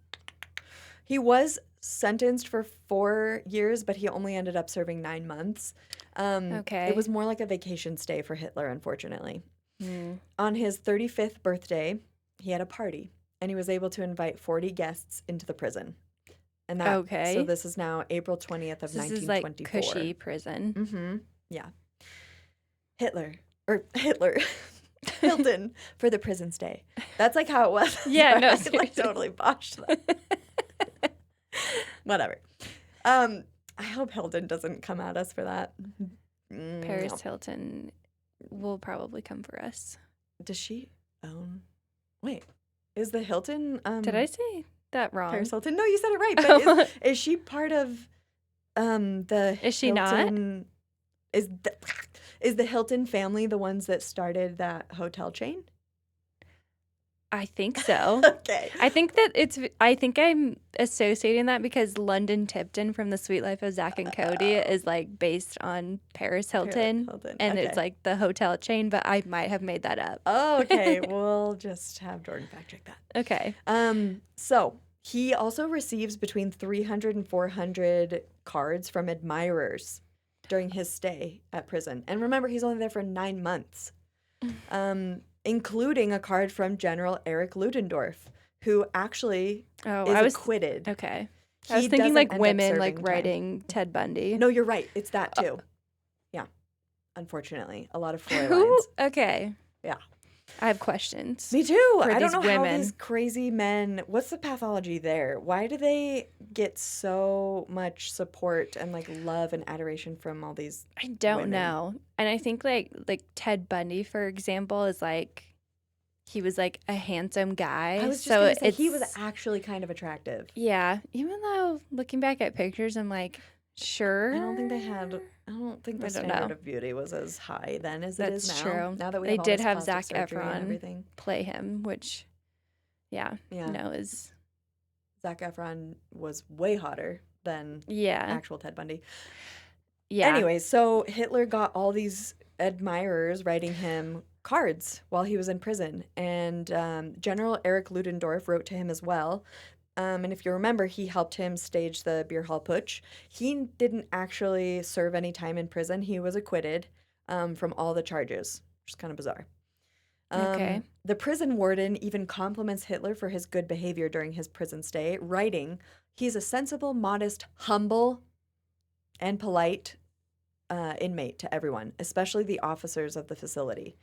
He was sentenced for 4 years, but he only ended up serving 9 months. Okay. It was more like a vacation stay for Hitler, unfortunately. Hmm. On his 35th birthday, he had a party, and he was able to invite 40 guests into the prison. And that, Okay. so this is now April 20th of This is 1924. like cushy prison. Mm-hmm. Yeah. Hitler, Hilton for the prison stay. That's like how it was. Yeah, no, I seriously. totally botched that. Whatever. I hope Hilton doesn't come at us for that. Paris No. Hilton will probably come for us. Does she own? Wait, is the Hilton? Did I say that wrong? Paris Hilton? No, you said it right. But is she part of the? Is she not? Hilton, Is the Hilton family the ones that started that hotel chain? I think so. Okay. I think I'm associating that because London Tipton from The Sweet Life of Zach and Cody is like based on Paris Hilton. And okay. it's like the hotel chain, but I might have made that up. Oh, okay. We'll just have Jordan fact check that. Okay. So he also receives between 300 and 400 cards from admirers during his stay at prison. And remember, he's only there for 9 months. Including a card from General Erich Ludendorff, who actually is acquitted. Okay. I was thinking like women like time. writing Ted Bundy. No, you're right. It's that too. Yeah. Unfortunately, a lot of floor Who? lines. Okay. Yeah. I have questions. Me too. For I don't these know how women. these crazy men, what's the pathology there? Why do they get so much support and like love and adoration from all these I don't women? know. And I think like Ted Bundy, for example, is like he was like a handsome guy. I was just so going to say, it's, he was actually kind of attractive. Yeah. Even though looking back at pictures, I'm like, sure. I don't think the standard of beauty was as high then as it is now. That's true. Now that we They have all did this have plastic Zac surgery and Efron everything. play him, which, yeah. is Zac Efron was way hotter than yeah. actual Ted Bundy. Yeah. Anyways, so Hitler got all these admirers writing him cards while he was in prison, and General Erich Ludendorff wrote to him as well. And if you remember, he helped him stage the beer hall putsch. He didn't actually serve any time in prison. He was acquitted from all the charges, which is kind of bizarre. Okay. The prison warden even compliments Hitler for his good behavior during his prison stay, writing, "He's a sensible, modest, humble, and polite inmate to everyone, especially the officers of the facility."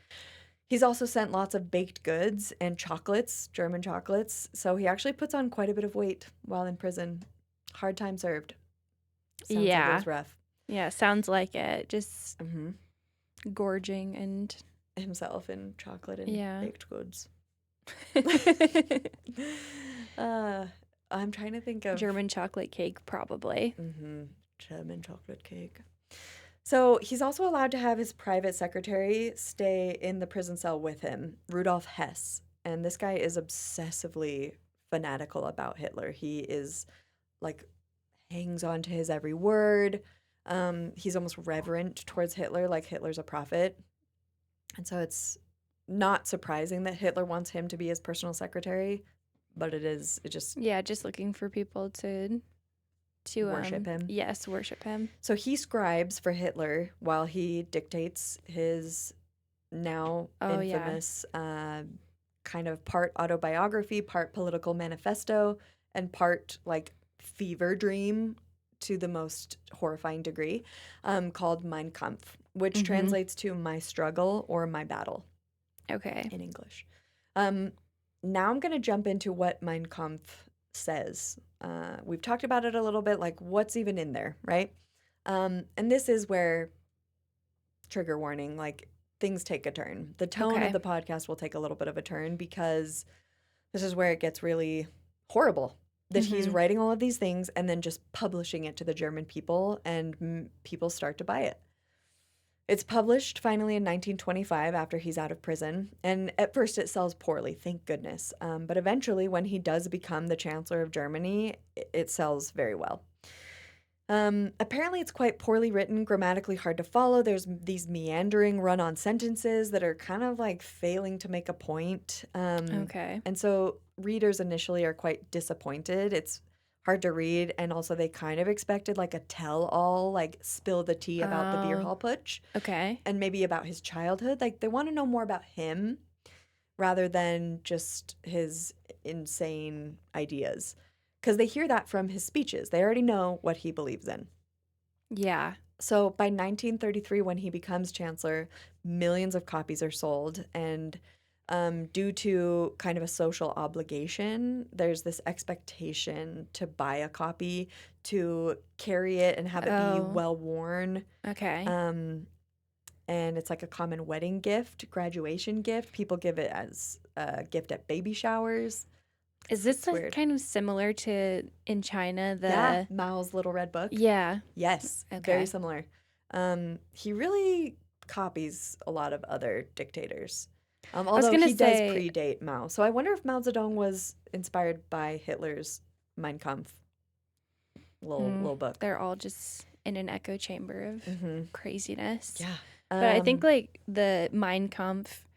He's also sent lots of baked goods and chocolates, German chocolates, so he actually puts on quite a bit of weight while in prison. Hard time served. Sounds like it was rough. Yeah, sounds like it. Just gorging and himself in chocolate and baked goods. I'm trying to think of German chocolate cake, probably. German chocolate cake. So he's also allowed to have his private secretary stay in the prison cell with him, Rudolf Hess. And this guy is obsessively fanatical about Hitler. He is like hangs on to his every word. He's almost reverent towards Hitler, like Hitler's a prophet. And so it's not surprising that Hitler wants him to be his personal secretary, but just looking for people to worship him. Yes, worship him. So he scribes for Hitler while he dictates his now infamous kind of part autobiography, part political manifesto, and part like fever dream to the most horrifying degree, called Mein Kampf, which translates to my struggle or my battle. Okay. In English. Now I'm going to jump into what Mein Kampf says. We've talked about it a little bit, like what's even in there, right? And this is where, trigger warning, like things take a turn. The tone of the podcast will take a little bit of a turn because this is where it gets really horrible. that he's writing all of these things and then just publishing it to the German people, and people start to buy it. It's published finally in 1925 after he's out of prison, and at first it sells poorly, thank goodness. But eventually, when he does become the Chancellor of Germany, it sells very well. Apparently, it's quite poorly written, grammatically hard to follow. There's these meandering run-on sentences that are kind of like failing to make a point. Okay. And so readers initially are quite disappointed. It's hard to read, and also they kind of expected like a tell-all, like spill the tea about the beer hall putsch, Okay. and maybe about his childhood. Like they want to know more about him rather than just his insane ideas. Because they hear that from his speeches. They already know what he believes in. Yeah. So by 1933, when he becomes chancellor, millions of copies are sold. And due to kind of a social obligation, there's this expectation to buy a copy, to carry it and have it be well worn. Okay. And it's like a common wedding gift, graduation gift. People give it as a gift at baby showers. Is this It's like weird. kind of similar to in China? Yeah, Mao's Little Red Book. Yeah. Yes, Okay. very similar. He really copies a lot of other dictators. Although gonna he does say- predate Mao. So I wonder if Mao Zedong was inspired by Hitler's Mein Kampf little book. They're all just in an echo chamber of craziness. Yeah. But I think like the Mein Kampf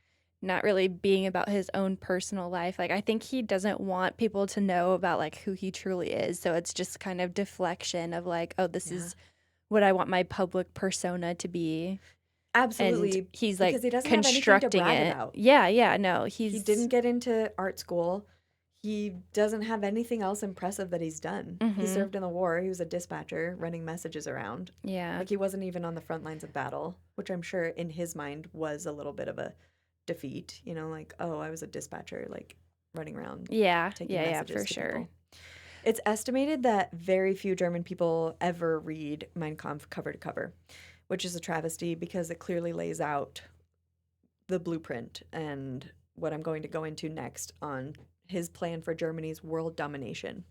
not really being about his own personal life. Like I think he doesn't want people to know about like who he truly is. So it's just kind of deflection of like, oh, this is what I want my public persona to be. Absolutely. And he's because like he doesn't have anything to constructing brag it. about. Yeah, no. He didn't get into art school. He doesn't have anything else impressive that he's done. He served in the war. He was a dispatcher running messages around. Yeah. Like he wasn't even on the front lines of battle, which I'm sure in his mind was a little bit of a defeat. You know, like, oh, I was a dispatcher, like running around. Yeah, taking yeah, messages for to sure. people. It's estimated that very few German people ever read Mein Kampf cover to cover, which is a travesty because it clearly lays out the blueprint and what I'm going to go into next on his plan for Germany's world domination.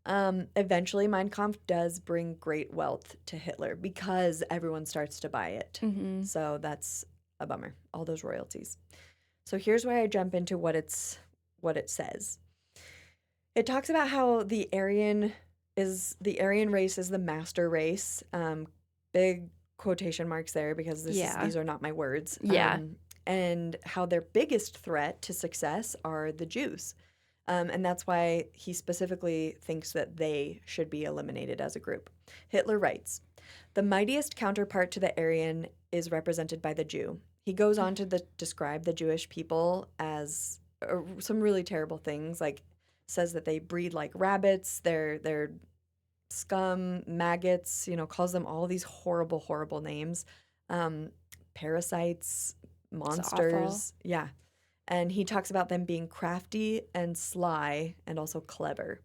Eventually, Mein Kampf does bring great wealth to Hitler because everyone starts to buy it. So that's a bummer, all those royalties. So here's where I jump into what it says. It talks about how the Aryan race is the master race. Big quotation marks there because these are not my words. Yeah. And how their biggest threat to success are the Jews. And that's why he specifically thinks that they should be eliminated as a group. Hitler writes, "The mightiest counterpart to the Aryan is represented by the Jew." He goes on to describe the Jewish people as some really terrible things, like says that they breed like rabbits, they're scum, maggots, calls them all these horrible, horrible names. Parasites, monsters. Yeah. And he talks about them being crafty and sly and also clever.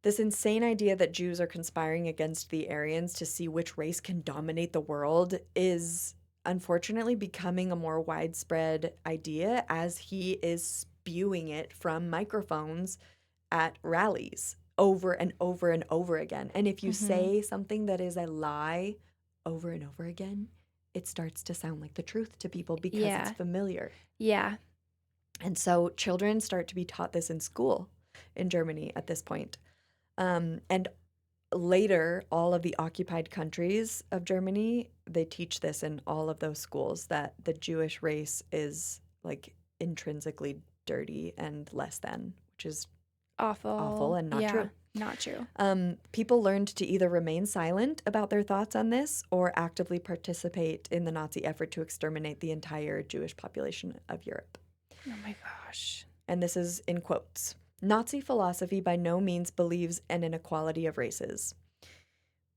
This insane idea that Jews are conspiring against the Aryans to see which race can dominate the world is unfortunately becoming a more widespread idea as he is spewing it from microphones at rallies over and over and over again. And if you say something that is a lie over and over again, it starts to sound like the truth to people because it's familiar. Yeah. And so children start to be taught this in school in Germany at this point. And later, all of the occupied countries of Germany, they teach this in all of those schools, that the Jewish race is like intrinsically dirty and less than, which is awful and not true. Not true. People learned to either remain silent about their thoughts on this or actively participate in the Nazi effort to exterminate the entire Jewish population of Europe. Oh my gosh. And this is in quotes. "Nazi philosophy by no means believes in an equality of races.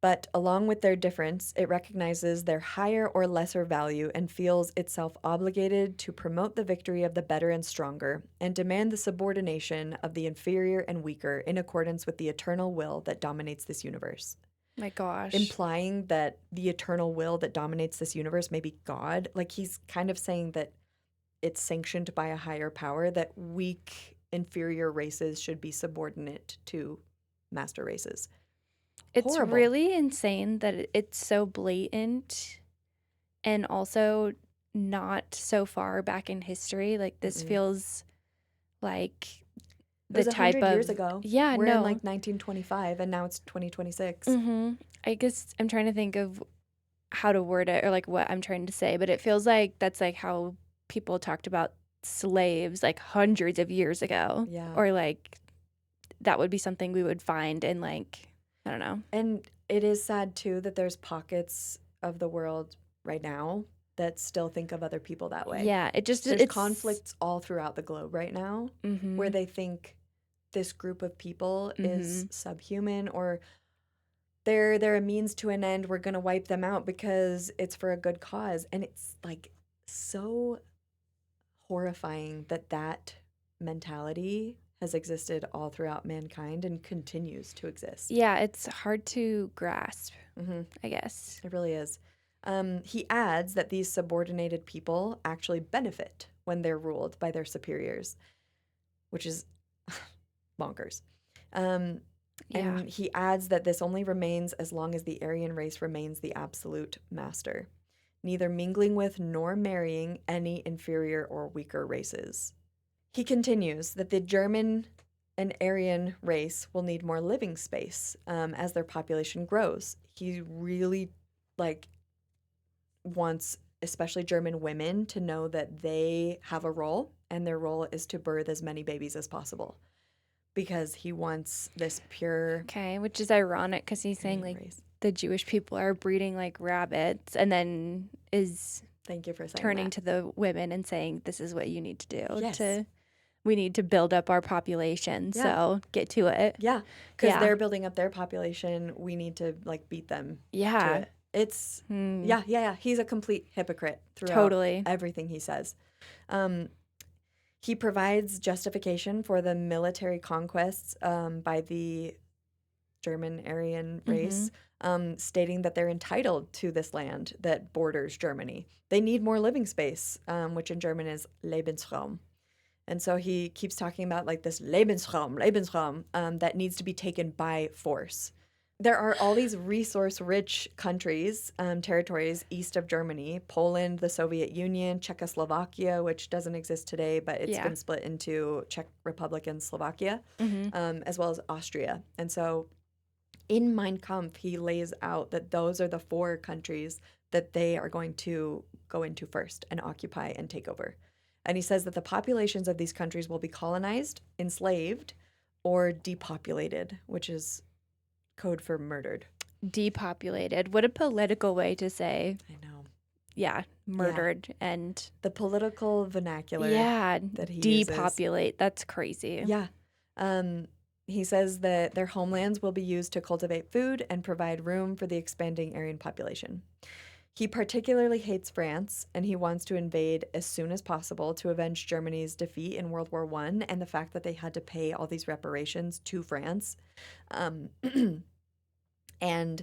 But along with their difference, it recognizes their higher or lesser value and feels itself obligated to promote the victory of the better and stronger and demand the subordination of the inferior and weaker in accordance with the eternal will that dominates this universe." My gosh. Implying that the eternal will that dominates this universe may be God. Like he's kind of saying that it's sanctioned by a higher power, that weak inferior races should be subordinate to master races. It's Horrible. really insane that it's so blatant and also not so far back in history. Like, this feels like It was the type 100 of years ago. Yeah, We're no. in like 1925, and now it's 2026. I guess I'm trying to think of how to word it or like what I'm trying to say, but it feels like that's like how people talked about slaves like hundreds of years ago. Yeah. Or like that would be something we would find in like, I don't know. And it is sad too that there's pockets of the world right now that still think of other people that way. Yeah, There's it's conflicts all throughout the globe right now where they think this group of people is subhuman, or they're a means to an end. We're going to wipe them out because it's for a good cause. And it's like so horrifying that mentality has existed all throughout mankind and continues to exist. Yeah, it's hard to grasp, I guess. It really is. He adds that these subordinated people actually benefit when they're ruled by their superiors, which is bonkers. And he adds that this only remains as long as the Aryan race remains the absolute master, neither mingling with nor marrying any inferior or weaker races. He continues that the German and Aryan race will need more living space as their population grows. He really wants especially German women to know that they have a role, and their role is to birth as many babies as possible, because he wants this pure. Okay, which is ironic because he's saying like the Jewish people are breeding like rabbits, and then is Thank you for saying turning that. to the women and saying this is what you need to do. Yes. We need to build up our population, so get to it. Yeah, because they're building up their population. We need to like beat them. Yeah. To it. It's yeah. He's a complete hypocrite throughout Totally everything he says. He provides justification for the military conquests by the German Aryan race, stating that they're entitled to this land that borders Germany. They need more living space, which in German is Lebensraum. And so he keeps talking about like this Lebensraum that needs to be taken by force. There are all these resource-rich countries, territories east of Germany: Poland, the Soviet Union, Czechoslovakia, which doesn't exist today, but it's been split into Czech Republic and Slovakia, as well as Austria. And so in Mein Kampf, he lays out that those are the 4 countries that they are going to go into first and occupy and take over. And he says that the populations of these countries will be colonized, enslaved, or depopulated, which is code for murdered. Depopulated. What a political way to say. I know. Yeah, murdered and the political vernacular. That he depopulate. Uses. That's crazy. Yeah. He says that their homelands will be used to cultivate food and provide room for the expanding Aryan population. He particularly hates France, and he wants to invade as soon as possible to avenge Germany's defeat in World War I and the fact that they had to pay all these reparations to France. And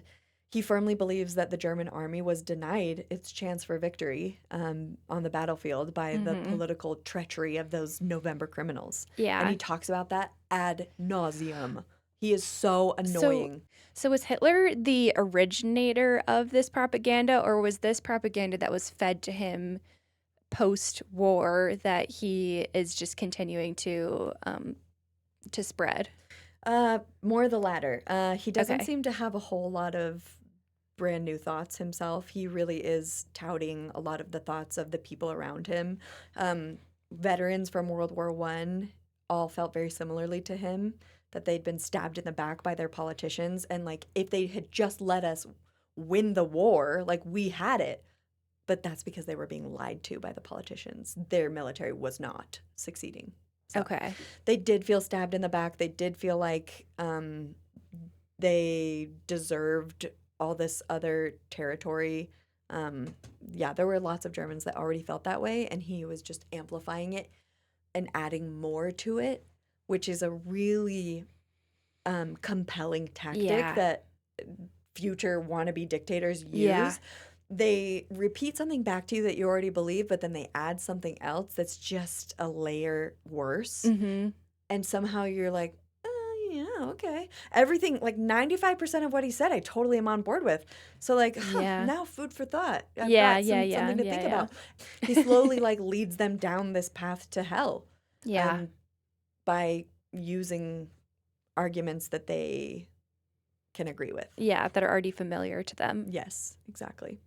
he firmly believes that the German army was denied its chance for victory on the battlefield by the political treachery of those November criminals. Yeah. And he talks about that ad nauseum. He is so annoying. So was Hitler the originator of this propaganda, or was this propaganda that was fed to him post-war that he is just continuing to spread? More the latter. He doesn't seem to have a whole lot of brand new thoughts himself. He really is touting a lot of the thoughts of the people around him. Veterans from World War I all felt very similarly to him, that they'd been stabbed in the back by their politicians. And like, if they had just let us win the war, like we had it. But that's because they were being lied to by the politicians. Their military was not succeeding. So they did feel stabbed in the back. They did feel like they deserved all this other territory. There were lots of Germans that already felt that way, and he was just amplifying it and adding more to it, which is a really compelling tactic that future wannabe dictators use. Yeah. They repeat something back to you that you already believe, but then they add something else that's just a layer worse. and somehow you're like, oh, yeah, okay. Everything, like 95% of what he said, I totally am on board with. So like, Yeah. now food for thought. I've Yeah, got yeah, yeah, something to yeah, think yeah. about. He slowly like leads them down this path to hell. Yeah. By using arguments that they can agree with. Yeah, that are already familiar to them. Yes, exactly.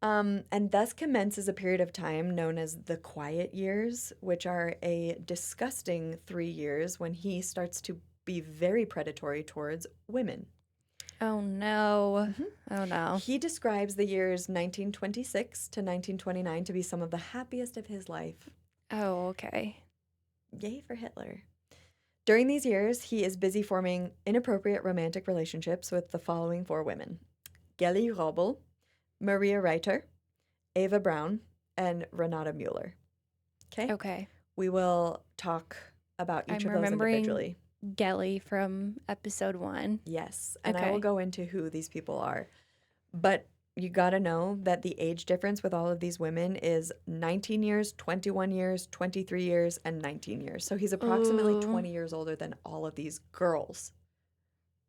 And thus commences a period of time known as the quiet years, which are a disgusting 3 years when he starts to be very predatory towards women. Oh no. Oh no. He describes the years 1926 to 1929 to be some of the happiest of his life. Oh, okay. Yay for Hitler. During these years, he is busy forming inappropriate romantic relationships with the following 4 women: Gelly Robel, Maria Reiter, Ava Braun, and Renata Mueller. Okay? Okay. We will talk about each I'm of those remembering individually. Gelly from episode 1. Yes, and I Okay. will go into who these people are. But you got to know that the age difference with all of these women is 19 years, 21 years, 23 years, and 19 years. So he's approximately Ooh. 20 years older than all of these girls.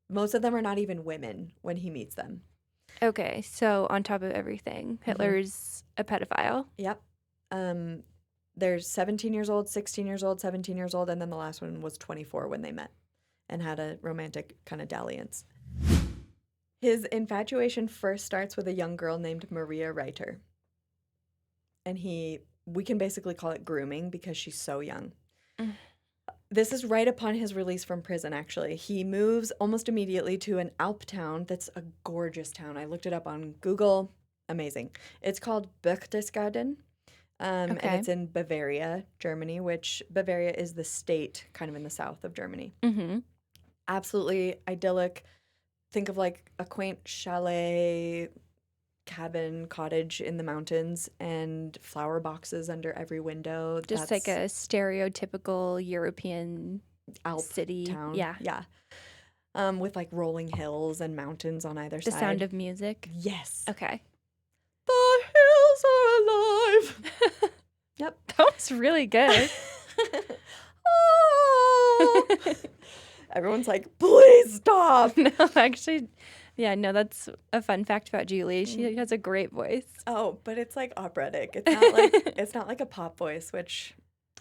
Most of them are not even women when he meets them. Okay, so on top of everything, Hitler's a pedophile. Yep. There's 17 years old, 16 years old, 17 years old, and then the last one was 24 when they met and had a romantic kind of dalliance. His infatuation first starts with a young girl named Maria Reiter. And we can basically call it grooming because she's so young. This is right upon his release from prison, actually. He moves almost immediately to an Alp town that's a gorgeous town. I looked it up on Google. Amazing. It's called Berchtesgaden, and it's in Bavaria, Germany, which Bavaria is the state kind of in the south of Germany. Mm-hmm. Absolutely idyllic. Think of like a quaint chalet, cabin, cottage in the mountains, and flower boxes under every window. Just like a stereotypical European Alp city town. Yeah. Yeah. With like rolling hills and mountains on either The side. sound of music. Yes. Okay. The hills are alive. Yep. That was really good. Oh. Everyone's like, please stop. No, actually, yeah, no, that's a fun fact about Julie. She has a great voice. Oh, but it's like operatic. It's not like a pop voice, which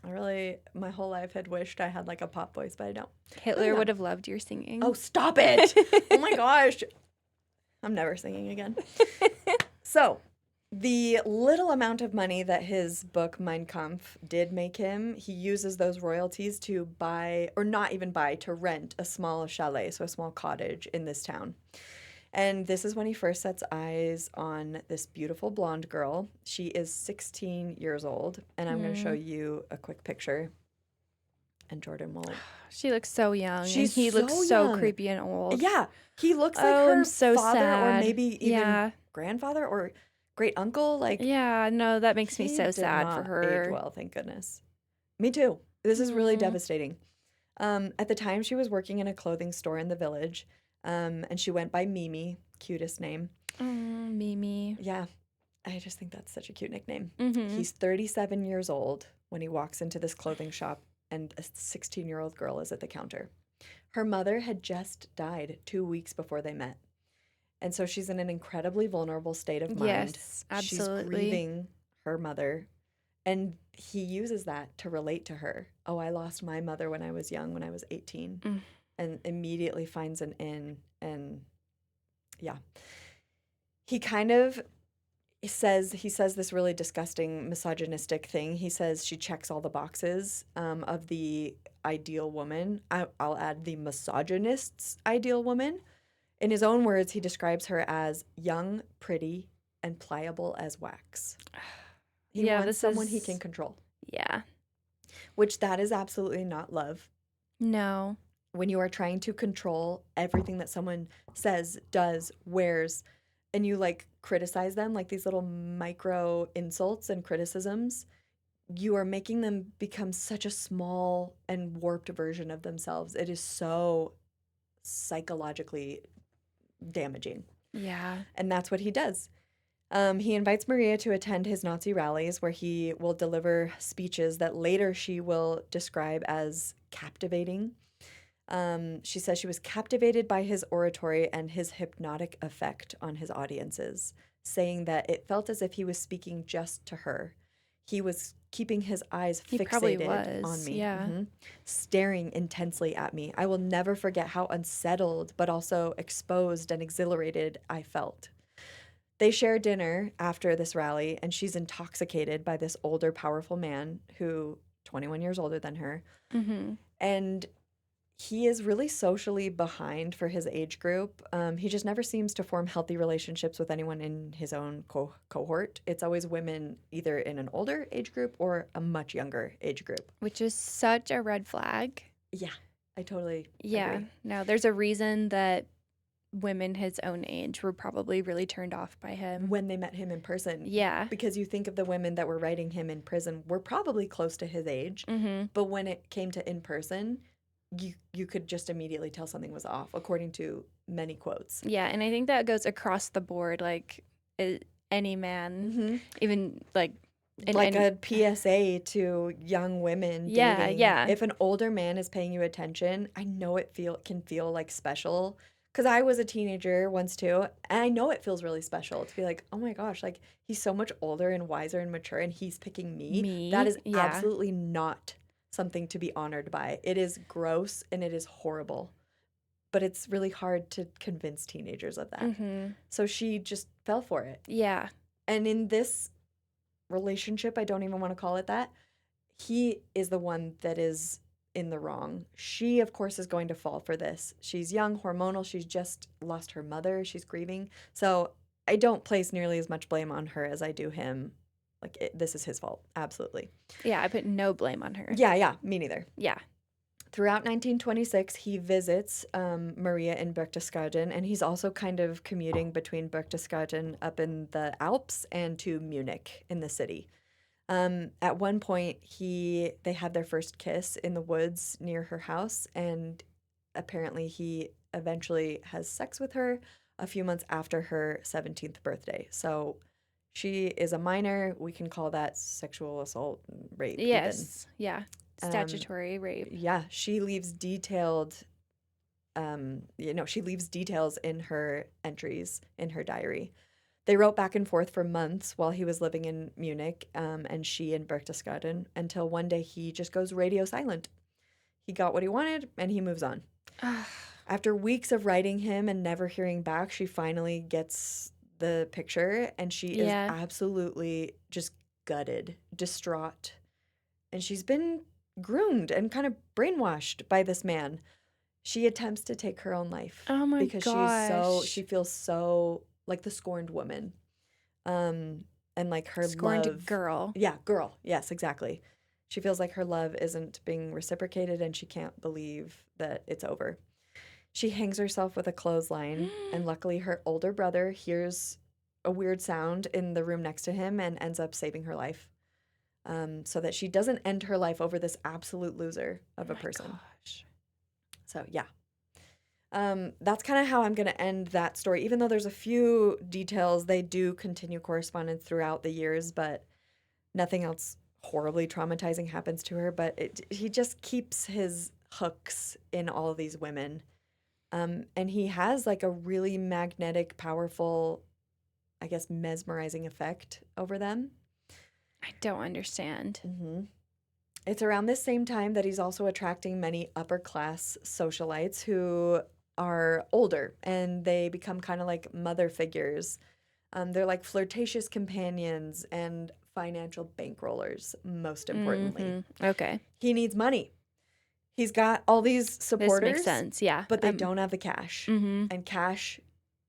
I really my whole life had wished I had like a pop voice, but I don't. Hitler would have loved your singing. Oh, stop it. Oh my gosh. I'm never singing again. So, the little amount of money that his book Mein Kampf did make him, he uses those royalties to buy, or not even buy, to rent a small chalet, so a small cottage in this town. And this is when he first sets eyes on this beautiful blonde girl. She is 16 years old, and I'm going to show you a quick picture. And Jordan will. She looks so young. He looks so so young. creepy and old. Yeah, he looks like Oh, her I'm so father, or sad. maybe even Yeah. grandfather or great uncle. Like, Yeah, no, that makes me he so did sad for not her. age well, thank goodness. Me too. This is really devastating. At the time, she was working in a clothing store in the village, and she went by Mimi, cutest name. Mimi. Yeah, I just think that's such a cute nickname. Mm-hmm. He's 37 years old when he walks into this clothing shop, and a 16-year-old girl is at the counter. Her mother had just died 2 weeks before they met. And so she's in an incredibly vulnerable state of mind. Yes, absolutely. She's grieving her mother. And he uses that to relate to her. Oh, I lost my mother when I was young, when I was 18. And immediately finds an in. And yeah. He kind of says this really disgusting misogynistic thing. He says she checks all the boxes of the ideal woman. I'll add the misogynist's ideal woman. In his own words, he describes her as young, pretty, and pliable as wax. He wants someone he can control. Yeah. Which that is absolutely not love. No. When you are trying to control everything that someone says, does, wears, and you like criticize them, like these little micro insults and criticisms, you are making them become such a small and warped version of themselves. It is so psychologically damaging. Yeah. And that's what he does. He invites Maria to attend his Nazi rallies where he will deliver speeches that later she will describe as captivating. She says she was captivated by his oratory and his hypnotic effect on his audiences, saying that it felt as if he was speaking just to her. He was keeping his eyes He probably fixated was, on me, yeah. staring intensely at me. I will never forget how unsettled, but also exposed and exhilarated I felt. They share dinner after this rally, and she's intoxicated by this older, powerful man who, 21 years older than her. Mm-hmm. And he is really socially behind for his age group. He just never seems to form healthy relationships with anyone in his own cohort. It's always women either in an older age group or a much younger age group. Which is such a red flag. Yeah, I totally Yeah. agree. No, there's a reason that women his own age were probably really turned off by him. When they met him in person. Yeah. Because you think of the women that were writing him in prison were probably close to his age. Mm-hmm. But when it came to in person, you could just immediately tell something was off, according to many quotes. Yeah, and I think that goes across the board, like any man, even like a PSA to young women dating. Yeah. If an older man is paying you attention, I know it can feel like special. Because I was a teenager once too, and I know it feels really special to be like, oh my gosh, like he's so much older and wiser and mature, and he's picking me. That is absolutely not something to be honored by. It is gross and it is horrible. But it's really hard to convince teenagers of that. Mm-hmm. So she just fell for it. Yeah. And in this relationship, I don't even want to call it that, he is the one that is in the wrong. She, of course, is going to fall for this. She's young, hormonal. She's just lost her mother. She's grieving. So I don't place nearly as much blame on her as I do him. Like, this is his fault. Absolutely. Yeah, I put no blame on her. Yeah, me neither. Yeah. Throughout 1926, he visits Maria in Berchtesgaden, and he's also kind of commuting between Berchtesgaden up in the Alps and to Munich in the city. At one point, they had their first kiss in the woods near her house, and apparently he eventually has sex with her a few months after her 17th birthday. So she is a minor. We can call that sexual assault, rape. Yes. Even. Yeah. Statutory rape. Yeah. She leaves detailed, she leaves details in her entries in her diary. They wrote back and forth for months while he was living in Munich, and she in Berchtesgaden, until one day he just goes radio silent. He got what he wanted, and he moves on. After weeks of writing him and never hearing back, she finally gets the picture, and she is absolutely just gutted, distraught. And she's been groomed and kind of brainwashed by this man. She attempts to take her own life. Oh my gosh. She feels so like the scorned woman. And like her scorned girl. Yeah, girl. Yes, exactly. She feels like her love isn't being reciprocated and she can't believe that it's over. She hangs herself with a clothesline, and luckily her older brother hears a weird sound in the room next to him and ends up saving her life. So that she doesn't end her life over this absolute loser of a person. Gosh. So, yeah. That's kind of how I'm going to end that story. Even though there's a few details, they do continue correspondence throughout the years, but nothing else horribly traumatizing happens to her. But he just keeps his hooks in all of these women. And he has like a really magnetic, powerful, I guess, mesmerizing effect over them. I don't understand. Mm-hmm. It's around this same time that he's also attracting many upper-class socialites who are older, and they become kind of like mother figures. They're like flirtatious companions and financial bankrollers, most importantly. Mm-hmm. Okay. He needs money. He's got all these supporters. This makes sense, yeah. But they don't have the cash. Mm-hmm. And cash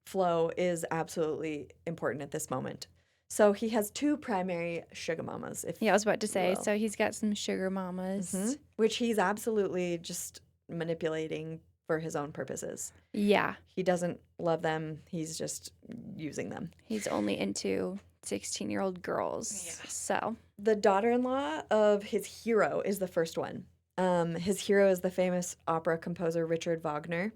flow is absolutely important at this moment. So he has two primary sugar mamas. I was about to say, so he's got some sugar mamas. Mm-hmm. Which he's absolutely just manipulating for his own purposes. Yeah. He doesn't love them. He's just using them. He's only into 16-year-old girls. Yeah. So the daughter-in-law of his hero is the first one. His hero is the famous opera composer Richard Wagner.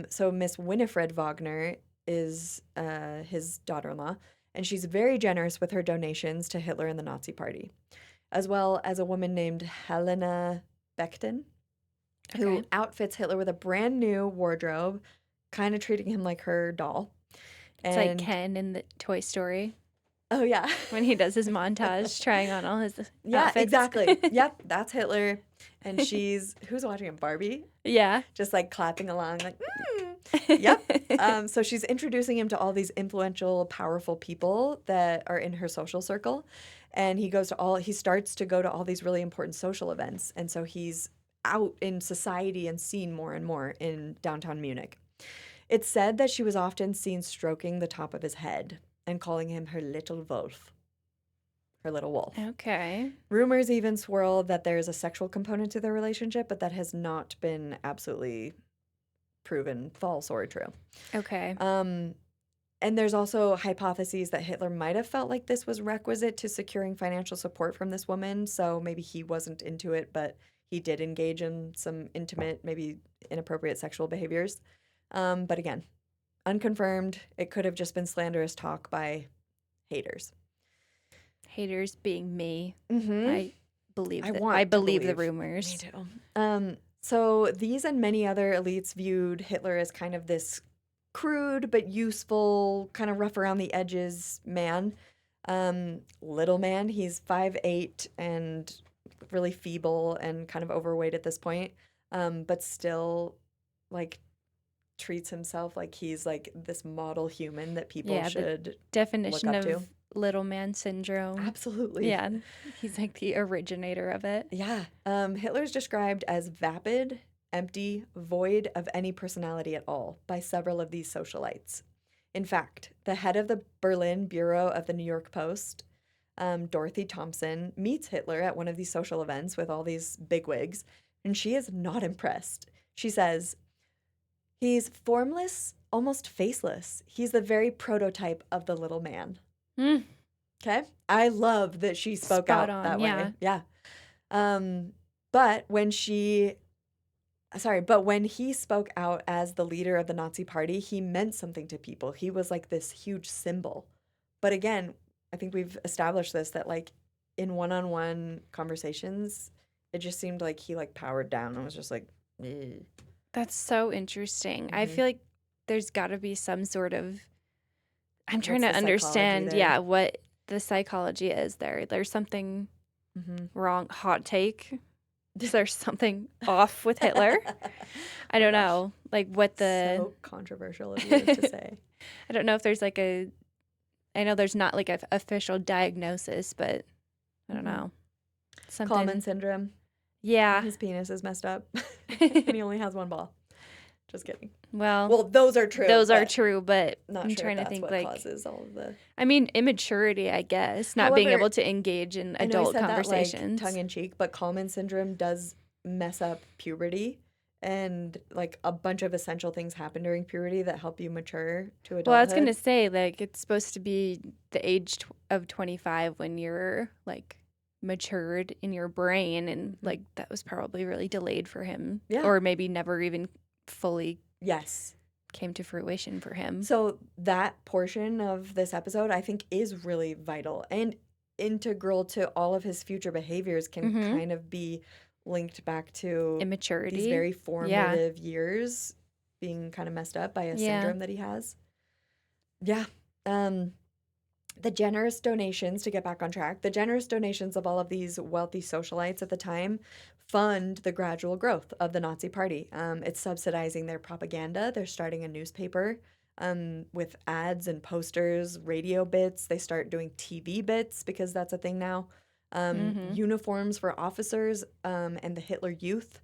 So Miss Winifred Wagner is his daughter-in-law. and she's very generous with her donations to Hitler and the Nazi Party, as well as a woman named Helena Beckton, who outfits Hitler with a brand new wardrobe, kind of treating him like her doll. It's like Ken in the Toy Story. Oh, yeah. When he does his montage trying on all his Yeah, outfits. exactly. Yep, that's Hitler. And who's watching it? Barbie? Yeah. Just like clapping along, like, Yep. So she's introducing him to all these influential, powerful people that are in her social circle. And he starts to go to all these really important social events. And so he's out in society and seen more and more in downtown Munich. It's said that she was often seen stroking the top of his head and calling him her little wolf. Her little wolf. Okay. Rumors even swirl that there's a sexual component to their relationship, but that has not been absolutely proven false or true. Okay. And there's also hypotheses that Hitler might have felt like this was requisite to securing financial support from this woman, so maybe he wasn't into it, but he did engage in some intimate, maybe inappropriate sexual behaviors. But again, unconfirmed. It could have just been slanderous talk by haters. Haters being me. Mm-hmm. I believe the rumors. Me too. So these and many other elites viewed Hitler as kind of this crude but useful, kind of rough around the edges man. Little man. He's 5'8" and really feeble and kind of overweight at this point, but still like treats himself like he's like this model human that people should definition look up of to. Little man syndrome. Absolutely. Yeah. He's like the originator of it. Yeah. Hitler's described as vapid, empty, void of any personality at all by several of these socialites. In fact, the head of the Berlin bureau of the New York Post, Dorothy Thompson, meets Hitler at one of these social events with all these bigwigs, and she is not impressed. She says, "He's formless, almost faceless. He's the very prototype of the little man." Okay? I love that she spoke out that way. Yeah. But when he spoke out as the leader of the Nazi Party, he meant something to people. He was like this huge symbol. But again, I think we've established this, that like in one-on-one conversations, it just seemed like he like powered down and was just like, eh. That's so interesting. I feel like there's got to be some sort of, I'm trying to understand, what the psychology is there. There's something wrong. Hot take. Is there something off with Hitler? I don't know. Like what So controversial of you to say. I don't know if there's like I know there's not like an official diagnosis, but I don't know. Something. Kallman Syndrome. Yeah. His penis is messed up. And he only has one ball. Just kidding. Well, those are true. Those are true, but I'm trying to think what causes all of the. I mean, immaturity, I guess, not being able to engage in adult conversations. That, like, tongue in cheek, but Kallman syndrome does mess up puberty, and like a bunch of essential things happen during puberty that help you mature to adulthood. Well, I was gonna say, like, it's supposed to be the age of 25 when you're like matured in your brain, and like that was probably really delayed for him, or maybe never even fully came to fruition for him. So that portion of this episode I think is really vital and integral to all of his future behaviors, can kind of be linked back to immaturity, these very formative years being kind of messed up by a syndrome that he has. The generous donations, to get back on track, the generous donations of all of these wealthy socialites at the time fund the gradual growth of the Nazi Party. It's subsidizing their propaganda. They're starting a newspaper with ads and posters, radio bits. They start doing TV bits because that's a thing now. Uniforms for officers and the Hitler Youth.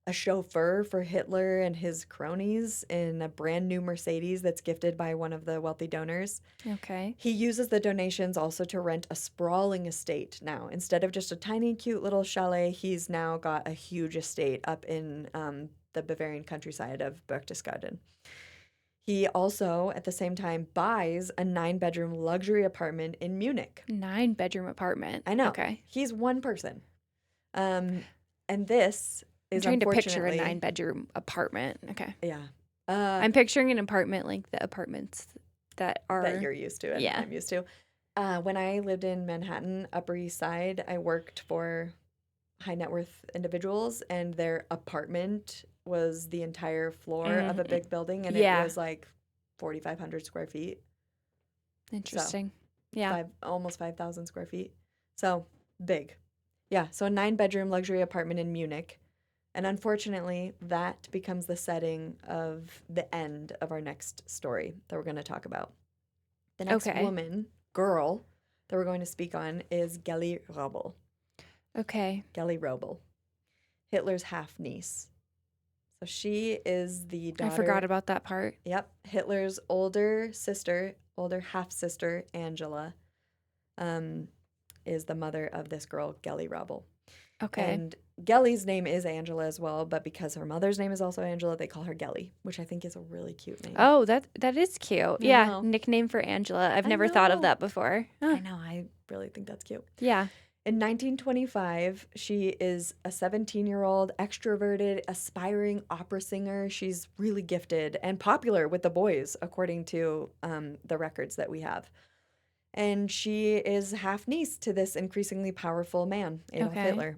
A chauffeur for Hitler and his cronies in a brand new Mercedes that's gifted by one of the wealthy donors. Okay. He uses the donations also to rent a sprawling estate now. Instead of just a tiny, cute little chalet, he's now got a huge estate up in the Bavarian countryside of Berchtesgaden. He also, at the same time, buys a 9-bedroom luxury apartment in Munich. 9-bedroom apartment. I know. Okay. He's one person. And this... I'm trying to picture a 9-bedroom apartment. Okay. Yeah. I'm picturing an apartment like the apartments that are that you're used to and yeah. I'm used to. When I lived in Manhattan, Upper East Side, I worked for high net worth individuals, and their apartment was the entire floor of a big building, and it Yeah. was like 4,500 square feet. Interesting. So, yeah. almost 5,000 square feet. So big. Yeah. So a 9-bedroom luxury apartment in Munich. And unfortunately, that becomes the setting of the end of our next story that we're going to talk about. The next girl that we're going to speak on is Gelly Robel. Okay. Gelly Robel, Hitler's half-niece. So she is the daughter. I forgot about that part. Yep. Hitler's older half-sister, Angela, is the mother of this girl, Gelly Robel. Okay. And Gelly's name is Angela as well, but because her mother's name is also Angela, they call her Gelly, which I think is a really cute name. Oh, that is cute. Yeah, know. nickname for Angela. I've never thought of that before. I know. I really think that's cute. Yeah. In 1925, she is a 17-year-old, extroverted, aspiring opera singer. She's really gifted and popular with the boys, according to the records that we have. And she is half-niece to this increasingly powerful man, Adolf Hitler.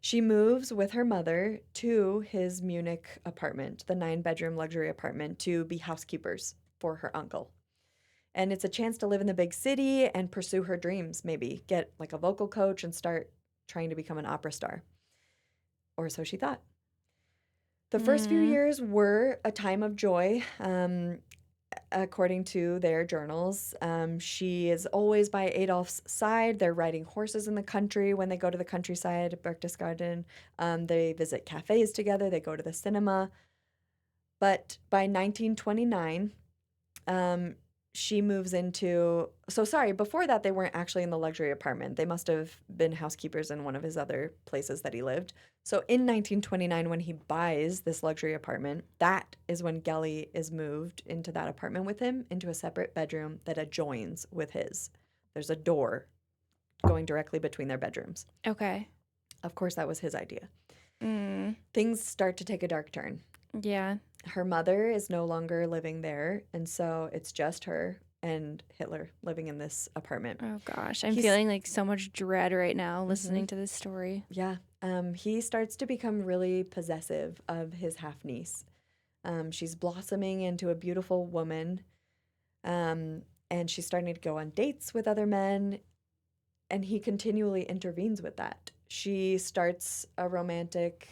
She moves with her mother to his Munich apartment, the 9-bedroom luxury apartment, to be housekeepers for her uncle. And it's a chance to live in the big city and pursue her dreams, maybe get like a vocal coach and start trying to become an opera star. Or so she thought. The first few years were a time of joy. According to their journals, she is always by Adolf's side. They're riding horses in the country when they go to the countryside, Berchtesgaden. They visit cafes together. They go to the cinema. But by 1929, she moves into... before that, they weren't actually in the luxury apartment. They must have been housekeepers in one of his other places that he lived. So in 1929, when he buys this luxury apartment, that is when Gelly is moved into that apartment with him, into a separate bedroom that adjoins with his. There's a door going directly between their bedrooms. Okay. Of course, that was his idea. Things start to take a dark turn. Yeah. Her mother is no longer living there, and so it's just her and Hitler living in this apartment. Oh, gosh. I'm feeling like so much dread right now listening to this story. Yeah. He starts to become really possessive of his half-niece. She's blossoming into a beautiful woman, and she's starting to go on dates with other men, and he continually intervenes with that. She starts a romantic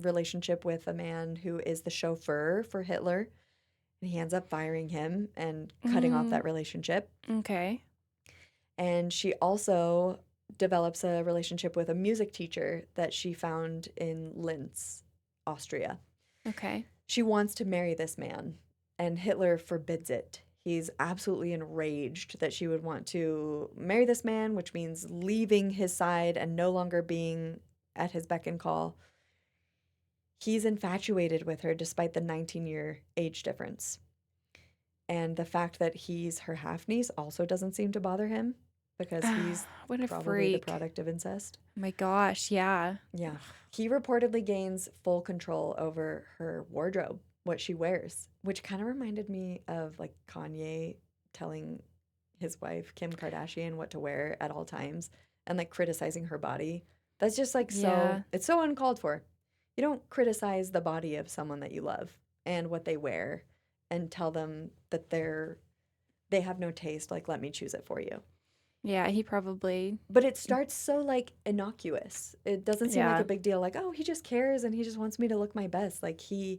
relationship with a man who is the chauffeur for Hitler, and he ends up firing him and cutting off that relationship. Okay. And she also develops a relationship with a music teacher that she found in Linz, Austria. Okay. She wants to marry this man, and Hitler forbids it. He's absolutely enraged that she would want to marry this man, which means leaving his side and no longer being at his beck and call. He's infatuated with her despite the 19-year age difference. And the fact that he's her half-niece also doesn't seem to bother him because he's what a probably freak. the product of incest. Oh my gosh, yeah. Yeah. He reportedly gains full control over her wardrobe, what she wears, which kind of reminded me of like Kanye telling his wife, Kim Kardashian, what to wear at all times and like criticizing her body. That's just like it's so uncalled for. You don't criticize the body of someone that you love and what they wear and tell them that they have no taste, like, let me choose it for you. Yeah, he probably... But it starts so, like, innocuous. It doesn't seem like a big deal. Like, oh, he just cares and he just wants me to look my best. Like, he's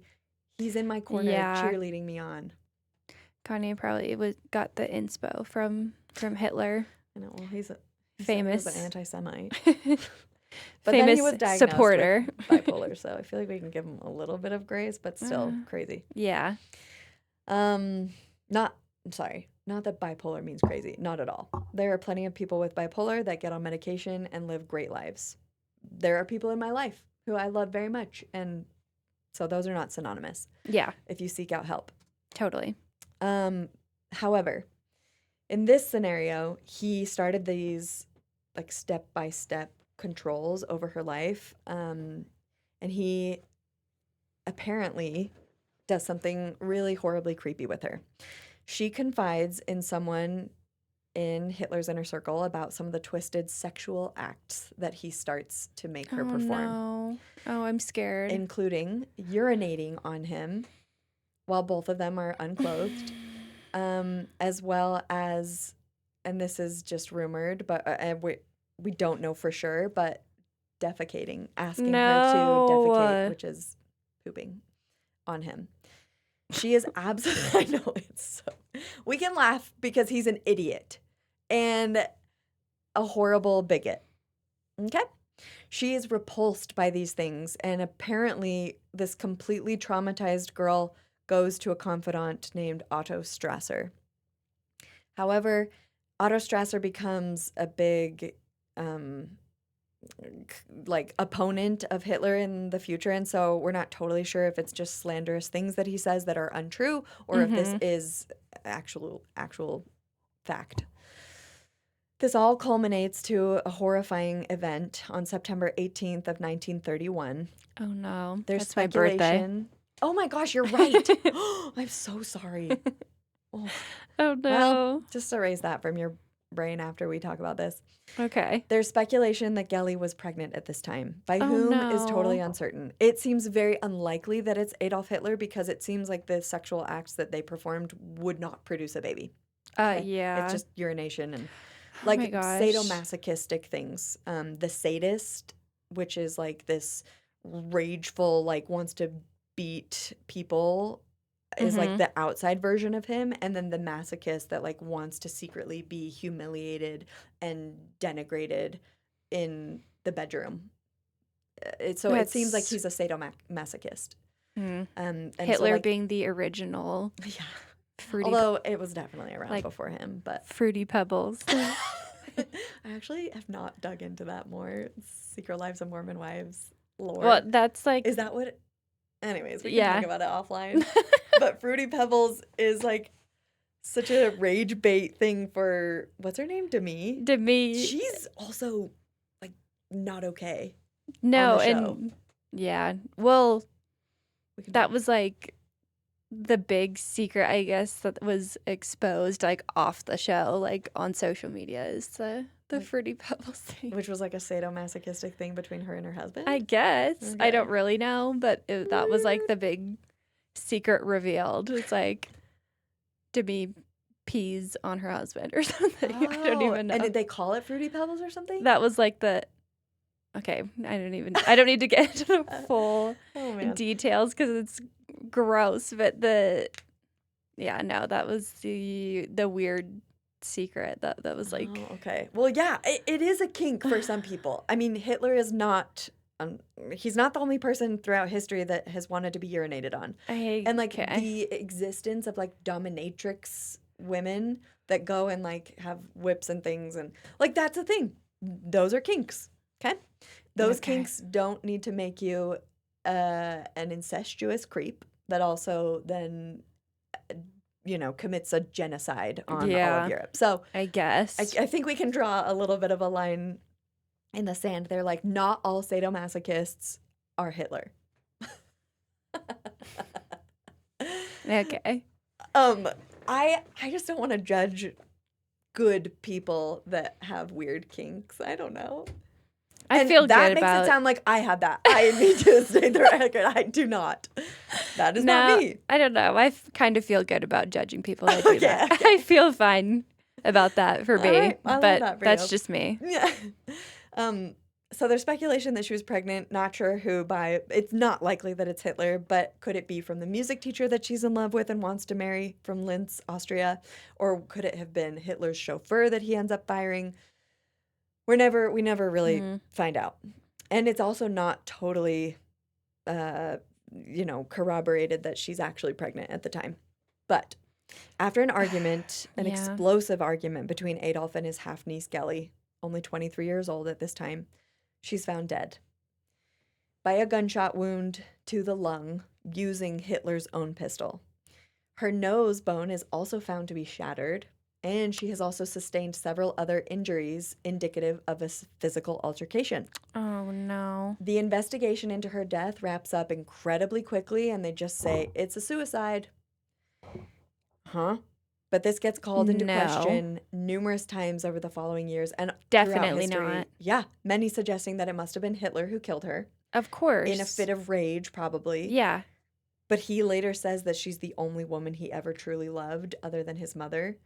in my corner cheerleading me on. Kanye probably got the inspo from Hitler. I know. Well, he's famous an anti-Semite. But famous then he was diagnosed supporter with bipolar, so I feel like we can give him a little bit of grace, but still crazy. Yeah. Not that bipolar means crazy. Not at all. There are plenty of people with bipolar that get on medication and live great lives. There are people in my life who I love very much, and so those are not synonymous. Yeah. If you seek out help. Totally. However, in this scenario, he started these like step-by-step controls over her life, and he apparently does something really horribly creepy with her. She confides in someone in Hitler's inner circle about some of the twisted sexual acts that he starts to make her perform. No. Oh, I'm scared. Including urinating on him while both of them are unclothed, as well as, and this is just rumored, but we don't know for sure, but defecating, asking her to defecate, which is pooping on him. She is absolutely, I know, it's so, we can laugh because he's an idiot and a horrible bigot. Okay? She is repulsed by these things, and apparently this completely traumatized girl goes to a confidant named Otto Strasser. However, Otto Strasser becomes a big opponent of Hitler in the future, and so we're not totally sure if it's just slanderous things that he says that are untrue or if this is actual fact. This all culminates to a horrifying event on September 18th of 1931. Oh no. There's That's my birthday. speculation. Oh my gosh, you're right. I'm so sorry. Oh no. Well, just erase that from your brain after we talk about this. Okay. There's speculation that Gelly was pregnant at this time. By whom is totally uncertain. It seems very unlikely that it's Adolf Hitler because it seems like the sexual acts that they performed would not produce a baby. Okay? Yeah. It's just urination and Oh my gosh. sadomasochistic things. The sadist, which is like this rageful, like wants to beat people, is like the outside version of him, and then the masochist that like wants to secretly be humiliated and denigrated in the bedroom. It seems like he's a sadomasochist. And Hitler so, like, being the original. Yeah. Fruity, although it was definitely around like, before him, but Fruity Pebbles. I actually have not dug into that more. Secret Lives of Mormon Wives lore. Well, that's like... Is that what... Anyways, we can talk about it offline. But Fruity Pebbles is like such a rage bait thing for... What's her name? Demi? Demi. She's also like not okay. No, on the show. and... Yeah. Well, that was like... the big secret, I guess, that was exposed like off the show, like on social media, is the Fruity Pebbles thing. Which was like a sadomasochistic thing between her and her husband? I guess. Okay. I don't really know, but that was like the big secret revealed. It's like Demi pees on her husband or something. I don't even know. And did they call it Fruity Pebbles or something? That was like the... Okay, I don't need to get into the full details because it's gross, but that was the weird secret that was like... Oh, okay. Well, yeah, it is a kink for some people. I mean, Hitler is not... he's not the only person throughout history that has wanted to be urinated on. The existence of, like, dominatrix women that go and, like, have whips and things, and, like, that's a thing. Those are kinks, okay? Those kinks don't need to make you an incestuous creep that also then, commits a genocide on all of Europe. So I guess. I think we can draw a little bit of a line in the sand. They're like, not all sadomasochists are Hitler. Okay. I just don't want to judge good people that have weird kinks. I don't know. I feel good that about... makes it sound like I have that. I need to say the record. I do not. That is not me. I don't know. I kind of feel good about judging people that do that. Okay. I feel fine about that for me, right. I love but that for that's you. just me. Yeah. So there's speculation that she was pregnant, not sure who by. It's not likely that it's Hitler, but could it be from the music teacher that she's in love with and wants to marry from Linz, Austria? Or could it have been Hitler's chauffeur that he ends up firing? We never really find out. And it's also not totally, corroborated that she's actually pregnant at the time. But after an argument, an explosive argument between Adolf and his half-niece Gelly, only 23 years old at this time, she's found dead by a gunshot wound to the lung using Hitler's own pistol. Her nose bone is also found to be shattered, and she has also sustained several other injuries indicative of a physical altercation. Oh, no. The investigation into her death wraps up incredibly quickly, and they just say, it's a suicide. Huh? But this gets called into No, question numerous times over the following years and throughout definitely history. not. Yeah, many suggesting that it must have been Hitler who killed her Of in a course. fit of rage, probably. Yeah. But he later says that she's the only woman he ever truly loved other than his mother.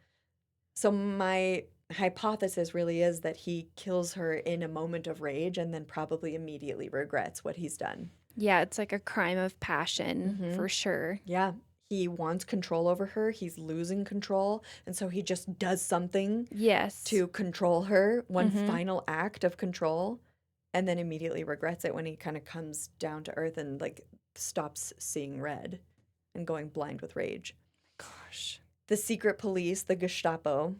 So my hypothesis really is that he kills her in a moment of rage and then probably immediately regrets what he's done. Yeah, it's like a crime of passion Mm-hmm. for sure. Yeah, he wants control over her. He's losing control. And so he just does something Yes. to control her, one Mm-hmm. final act of control, and then immediately regrets it when he kind of comes down to earth and like stops seeing red and going blind with rage. Gosh. The secret police, the Gestapo,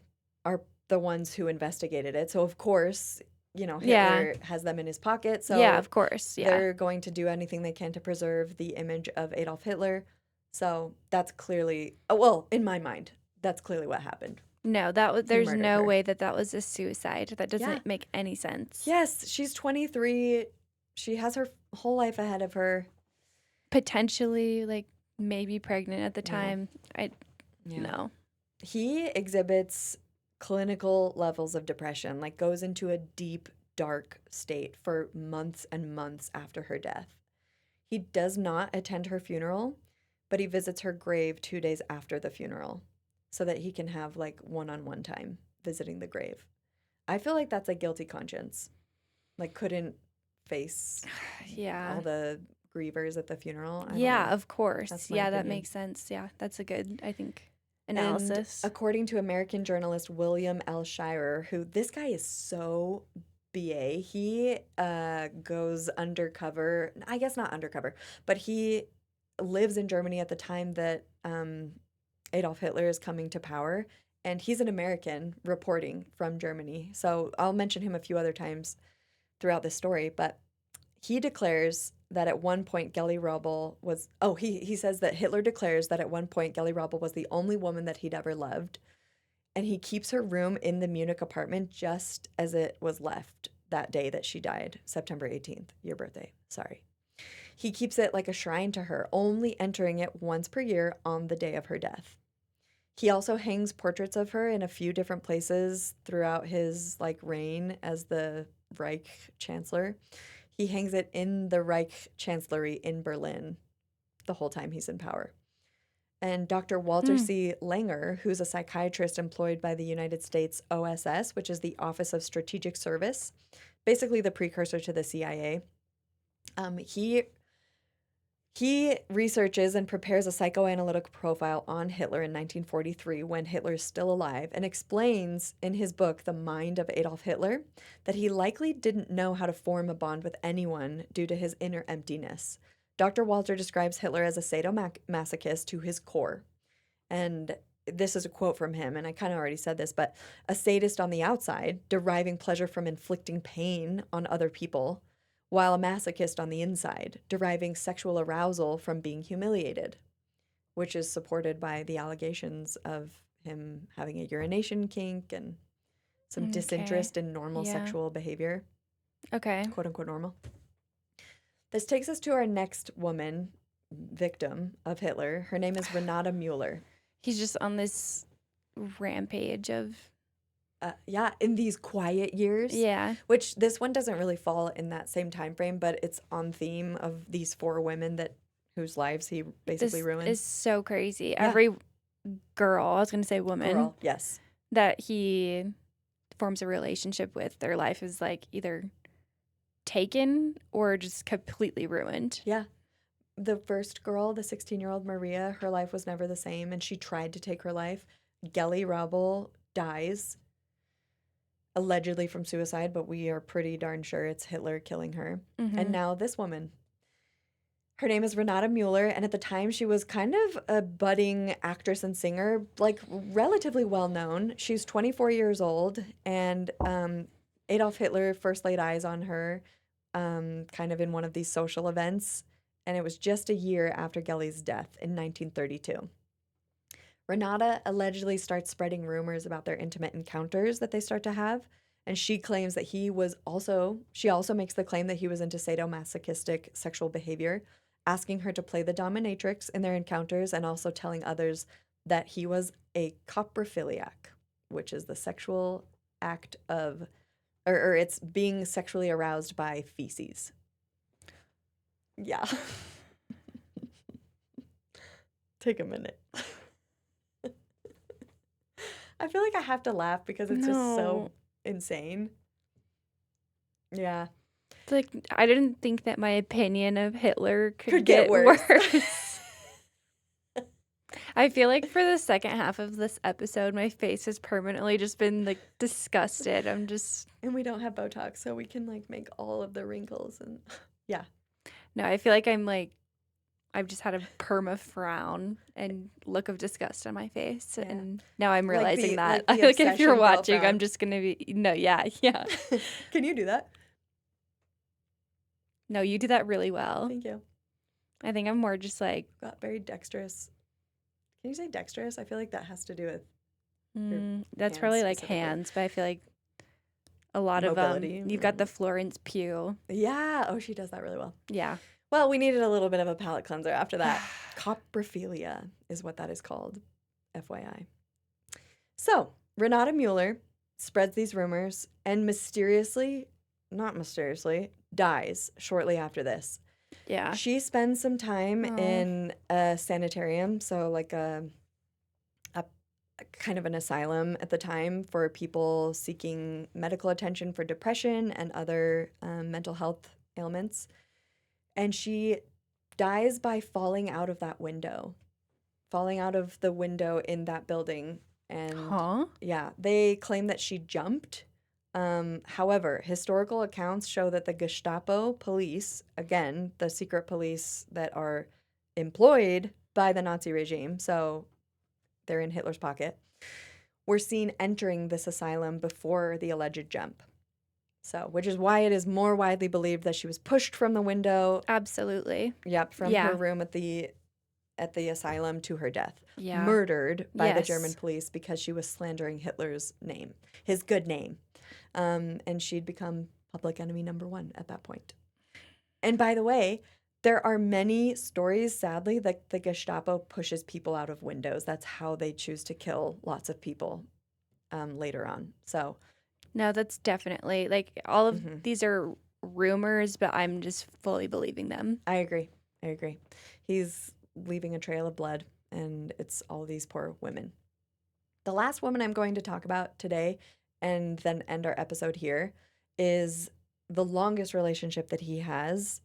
are the ones who investigated it. So of course, you know, Yeah. Hitler has them in his pocket. So Yeah, of course. Yeah. they're going to do anything they can to preserve the image of Adolf Hitler. So that's clearly, well, in my mind, that's clearly what happened. No, there's murdered no her. way that was a suicide. That doesn't Yeah. make any sense. Yes, she's 23. She has her whole life ahead of her. Potentially, like, maybe pregnant at the Yeah. time. Yeah. No. He exhibits clinical levels of depression, like goes into a deep, dark state for months and months after her death. He does not attend her funeral, but he visits her grave 2 days after the funeral so that he can have like one-on-one time visiting the grave. I feel like that's a guilty conscience. Like couldn't face Yeah. all the grievers at the funeral. I don't Yeah, know. of course. That's my Yeah, that opinion. makes sense. Yeah, that's a good, I think, And analysis. according to American journalist William L. Shirer, who this guy is so BA, he goes undercover. I guess not undercover, but he lives in Germany at the time that Adolf Hitler is coming to power. And he's an American reporting from Germany. So I'll mention him a few other times throughout this story. But he declares that at one point Gelly Robel was, he says that Hitler declares that at one point Gelly Robel was the only woman that he'd ever loved. And he keeps her room in the Munich apartment just as it was left that day that she died, September 18th, your birthday. Sorry. He keeps it like a shrine to her, only entering it once per year on the day of her death. He also hangs portraits of her in a few different places throughout his like reign as the Reich Chancellor. He hangs it in the Reich Chancellery in Berlin the whole time he's in power. And Dr. Walter C. Langer, who's a psychiatrist employed by the United States OSS, which is the Office of Strategic Service, basically the precursor to the CIA, he researches and prepares a psychoanalytic profile on Hitler in 1943 when Hitler is still alive and explains in his book, The Mind of Adolf Hitler, that he likely didn't know how to form a bond with anyone due to his inner emptiness. Dr. Walter describes Hitler as a sadomasochist to his core. And this is a quote from him, and I kind of already said this, but a sadist on the outside, deriving pleasure from inflicting pain on other people, while a masochist on the inside, deriving sexual arousal from being humiliated, which is supported by the allegations of him having a urination kink and some disinterest in normal sexual behavior. Okay. Quote unquote normal. This takes us to our next woman, victim of Hitler. Her name is Renata Mueller. He's just on this rampage of... in these quiet years. Yeah. Which this one doesn't really fall in that same time frame, but it's on theme of these 4 women whose lives he basically ruins. This is so crazy. Yeah. Every girl, I was going to say woman, Girl, yes, that he forms a relationship with, their life is like either taken or just completely ruined. Yeah. The first girl, the 16-year-old Maria, her life was never the same, and she tried to take her life. Gelly Robel dies, allegedly from suicide, but we are pretty darn sure it's Hitler killing her. Mm-hmm. And now this woman. Her name is Renata Mueller, and at the time she was kind of a budding actress and singer, like relatively well known. She's 24 years old, and Adolf Hitler first laid eyes on her kind of in one of these social events, and it was just a year after Gelly's death in 1932. Renata allegedly starts spreading rumors about their intimate encounters that they start to have, and she claims that she also makes the claim that he was into sadomasochistic sexual behavior, asking her to play the dominatrix in their encounters and also telling others that he was a coprophiliac, which is the sexual act of, or it's being sexually aroused by feces. Yeah. Take a minute. I feel like I have to laugh because it's just so No. insane. Yeah. It's like, I didn't think that my opinion of Hitler Could get worse. I feel like for the second half of this episode, my face has permanently just been like disgusted. I'm just, And we don't have Botox, so we can like make all of the wrinkles and yeah. no, I feel like I've just had a perma frown and look of disgust on my face. Yeah. And now I'm Like realizing that. like the Like if you're obsession girl watching, frown. I'm just going to be, no, yeah. Can you do that? No, you do that really well. Thank you. I think I'm more just like, Got very dexterous. Can you say dexterous? I feel like that has to do with that's hands probably like specifically. hands, but I feel like a lot Mobility. of, you've got the Florence Pugh. Yeah. Oh, she does that really well. Yeah. Well, we needed a little bit of a palate cleanser after that. Coprophilia is what that is called, FYI. So, Renata Mueller spreads these rumors and not mysteriously, dies shortly after this. Yeah. She spends some time Aw. in a sanitarium, so like a kind of an asylum at the time for people seeking medical attention for depression and other mental health ailments. And she dies by falling out of the window in that building. And yeah, they claim that she jumped. However, historical accounts show that the Gestapo police, again, the secret police that are employed by the Nazi regime, so they're in Hitler's pocket, were seen entering this asylum before the alleged jump. So, which is why it is more widely believed that she was pushed from the window. Absolutely. Yep, from her room at the asylum to her death. Yeah. Murdered by the Yes. German police because she was slandering Hitler's name, his good name. And she'd become public enemy number 1 at that point. And by the way, there are many stories, sadly, that the Gestapo pushes people out of windows. That's how they choose to kill lots of people later on. So, no, that's definitely, like, all of these are rumors, but I'm just fully believing them. I agree. He's leaving a trail of blood, and it's all these poor women. The last woman I'm going to talk about today, and then end our episode here, is the longest relationship that he has,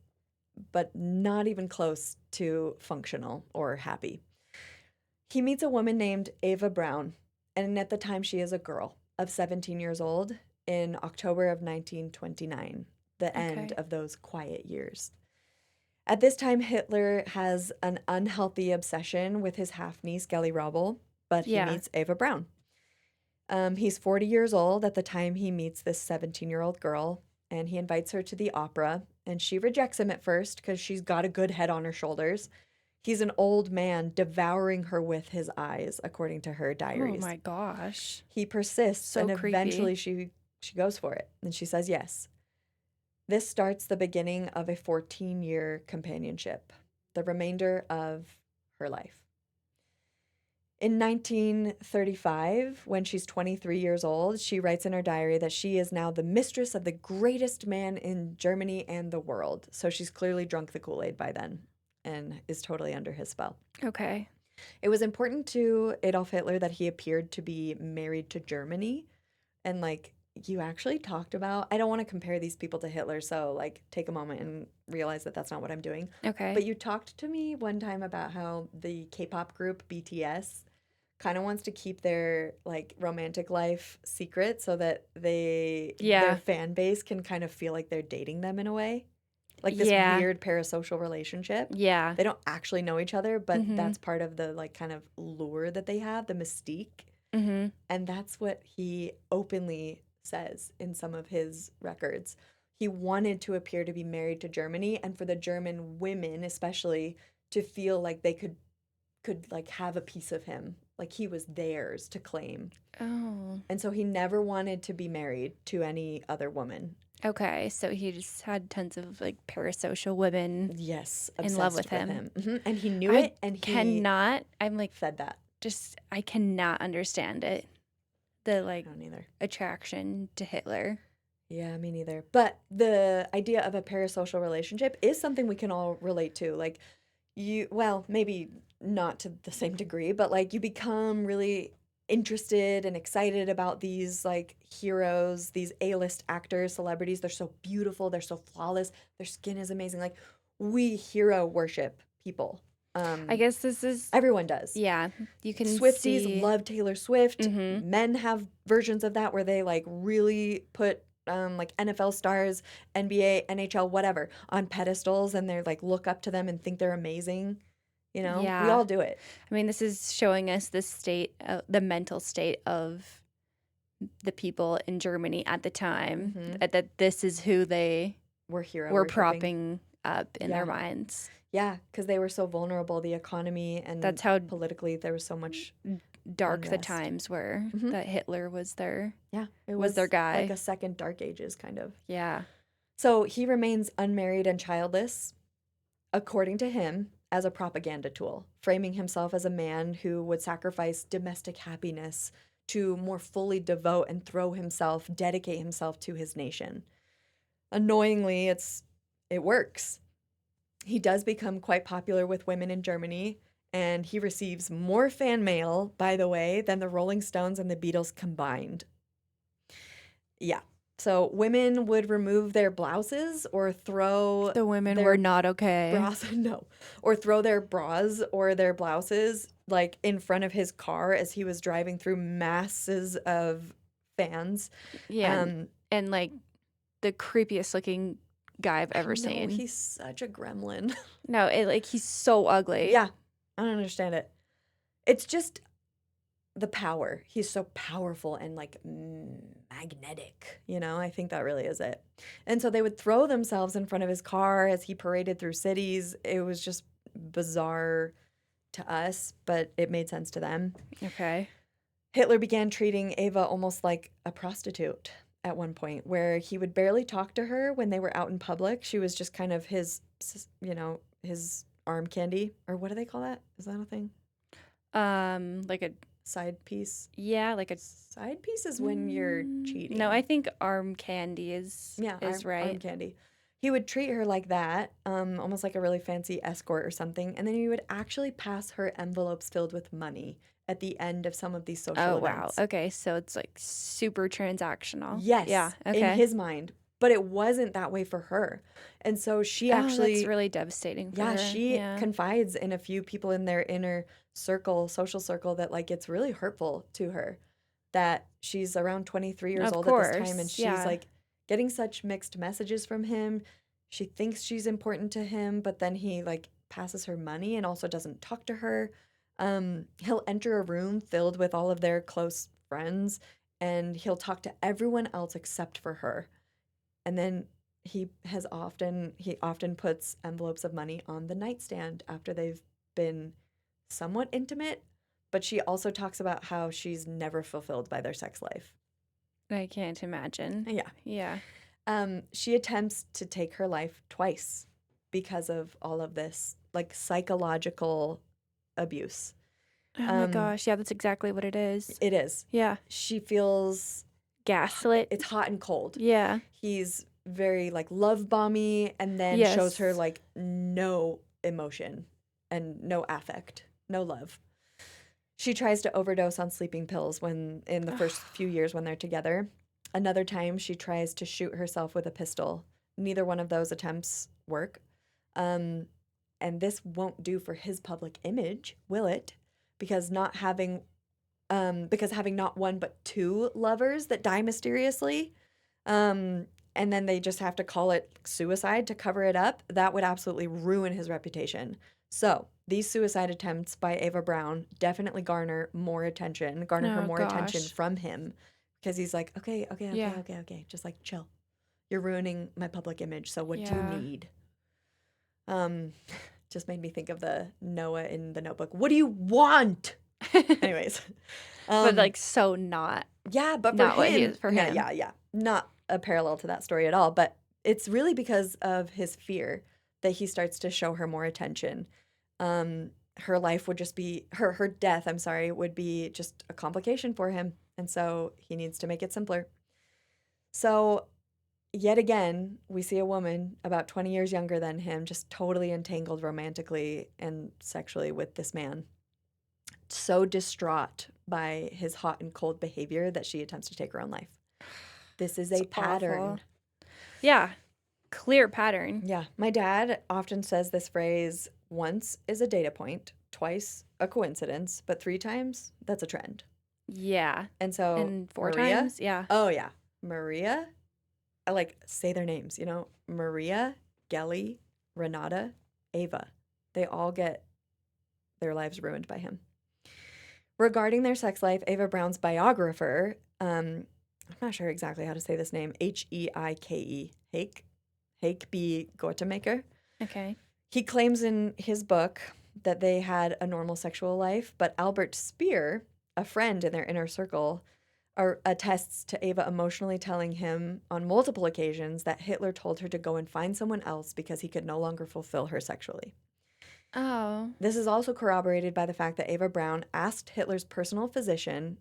but not even close to functional or happy. He meets a woman named Eva Braun, and at the time she is a girl of 17 years old in October of 1929, the end of those quiet years. At this time, Hitler has an unhealthy obsession with his half-niece, Gelly Robel, but he meets Eva Braun. He's 40 years old at the time he meets this 17-year-old girl, and he invites her to the opera, and she rejects him at first because she's got a good head on her shoulders. He's an old man devouring her with his eyes, according to her diaries. Oh my gosh. He persists, So and creepy. eventually she goes for it, and she says yes. This starts the beginning of a 14-year companionship, the remainder of her life. In 1935, when she's 23 years old, she writes in her diary that she is now the mistress of the greatest man in Germany and the world. So she's clearly drunk the Kool-Aid by then and is totally under his spell. Okay. It was important to Adolf Hitler that he appeared to be married to Germany. And like you actually talked about, I don't want to compare these people to Hitler, so like take a moment and realize that that's not what I'm doing. Okay. But you talked to me one time about how the K-pop group BTS kind of wants to keep their like romantic life secret so that their fan base can kind of feel like they're dating them in a way. Like this weird parasocial relationship. Yeah. They don't actually know each other, but that's part of the like kind of lure that they have, the mystique. Mm-hmm. And that's what he openly says in some of his records. He wanted to appear to be married to Germany, and for the German women especially to feel like they could like have a piece of him, like he was theirs to claim. Oh. And so he never wanted to be married to any other woman. Okay, so he just had tons of like parasocial women Yes, in love with him. And he knew it, and he I'm like fed that. I cannot understand it. The I don't either. attraction to Hitler. Yeah, me neither. But the idea of a parasocial relationship is something we can all relate to. Like well, maybe not to the same degree, but like you become really interested and excited about these like heroes, these A-list actors, celebrities. They're so beautiful, they're so flawless, their skin is amazing. Like we hero worship people. I guess this is, Everyone does. yeah, you can Swifties see. love Taylor Swift. Mm-hmm. Men have versions of that where they like really put like NFL stars, NBA, NHL, whatever, on pedestals and they're like look up to them and think they're amazing. You know, we Yeah. all do it. I mean, this is showing us the mental state of the people in Germany at the time, Mhm. that this is who they We're hero were worshiping. propping up in Yeah. their minds. Yeah, because they were so vulnerable. The economy and That's how politically there was so much. dark the unrest. times were, Mhm. that Hitler was their, Yeah, it was their guy. like a second Dark Ages kind of. yeah. So he remains unmarried and childless, according to him, as a propaganda tool, framing himself as a man who would sacrifice domestic happiness to more fully devote and dedicate himself to his nation. Annoyingly, it works. He does become quite popular with women in Germany, and he receives more fan mail, by the way, than the Rolling Stones and the Beatles combined. Yeah. So women would remove their blouses or throw The women their were not okay. bras, no, or throw their bras or their blouses like in front of his car as he was driving through masses of fans. Yeah. And like the creepiest looking guy I've ever seen. He's such a gremlin. No, he's so ugly. Yeah, I don't understand it. It's just the power. He's so powerful and like magnetic, you know? I think that really is it. And so they would throw themselves in front of his car as he paraded through cities. It was just bizarre to us, but it made sense to them. Okay. Hitler began treating Ava almost like a prostitute at one point, where he would barely talk to her when they were out in public. She was just kind of his, his arm candy, or what do they call that? Is that a thing? Like a Side piece? Yeah, like a Side piece is when you're cheating. No, I think arm candy is right. Arm candy. He would treat her like that, almost like a really fancy escort or something, and then he would actually pass her envelopes filled with money at the end of some of these social events. Wow. Okay, so it's like super transactional. Yes. Yeah. Okay. In his mind. But it wasn't that way for her. And so she actually... that's really devastating for her. She confides in a few people in their inner social circle that like it's really hurtful to her that she's around 23 years old at this time and she's like getting such mixed messages from him. She thinks she's important to him, but then he like passes her money and also doesn't talk to her. He'll enter a room filled with all of their close friends and he'll talk to everyone else except for her. And then he often puts envelopes of money on the nightstand after they've been somewhat intimate, but she also talks about how she's never fulfilled by their sex life. I can't imagine. Yeah. Yeah. She attempts to take her life twice because of all of this, like psychological abuse. Oh my gosh. Yeah, that's exactly what it is. It is. Yeah. She feels gaslit. It's hot and cold. Yeah. He's very like love bomby and then shows her like no emotion and no affect, no love. She tries to overdose on sleeping pills in the first few years when they're together. Another time she tries to shoot herself with a pistol. Neither one of those attempts work. And this won't do for his public image, will it? Because having not one but two lovers that die mysteriously, and then they just have to call it suicide to cover it up, that would absolutely ruin his reputation. So these suicide attempts by Ava Braun definitely garner her more attention from him, because he's like, okay, just like chill. You're ruining my public image, so what do you need? Just made me think of the Noah in The Notebook. What do you want? Anyways. But like so not. Yeah, but not for him. For him. Yeah. Not a parallel to that story at all, but it's really because of his fear that he starts to show her more attention. her life would just be her death, I'm sorry, would be just a complication for him. And so he needs to make it simpler. So yet again, we see a woman about 20 years younger than him, just totally entangled romantically and sexually with this man. So distraught by his hot and cold behavior that she attempts to take her own life. This is a pattern. Awful. Yeah. Clear pattern. Yeah. My dad often says this phrase, once is a data point, twice a coincidence, but 3 times, that's a trend. Yeah. And so And 4 Maria, times? Yeah. oh yeah. Maria, I like say their names, you know, Maria, Gelly, Renata, Ava. They all get their lives ruined by him. Regarding their sex life, Ava Brown's biographer, I'm not sure exactly how to say this name, Heike, Heike B. Gortemaker. Okay. He claims in his book that they had a normal sexual life, but Albert Speer, a friend in their inner circle, attests to Ava emotionally telling him on multiple occasions that Hitler told her to go and find someone else because he could no longer fulfill her sexually. Oh. This is also corroborated by the fact that Ava Brown asked Hitler's personal physician,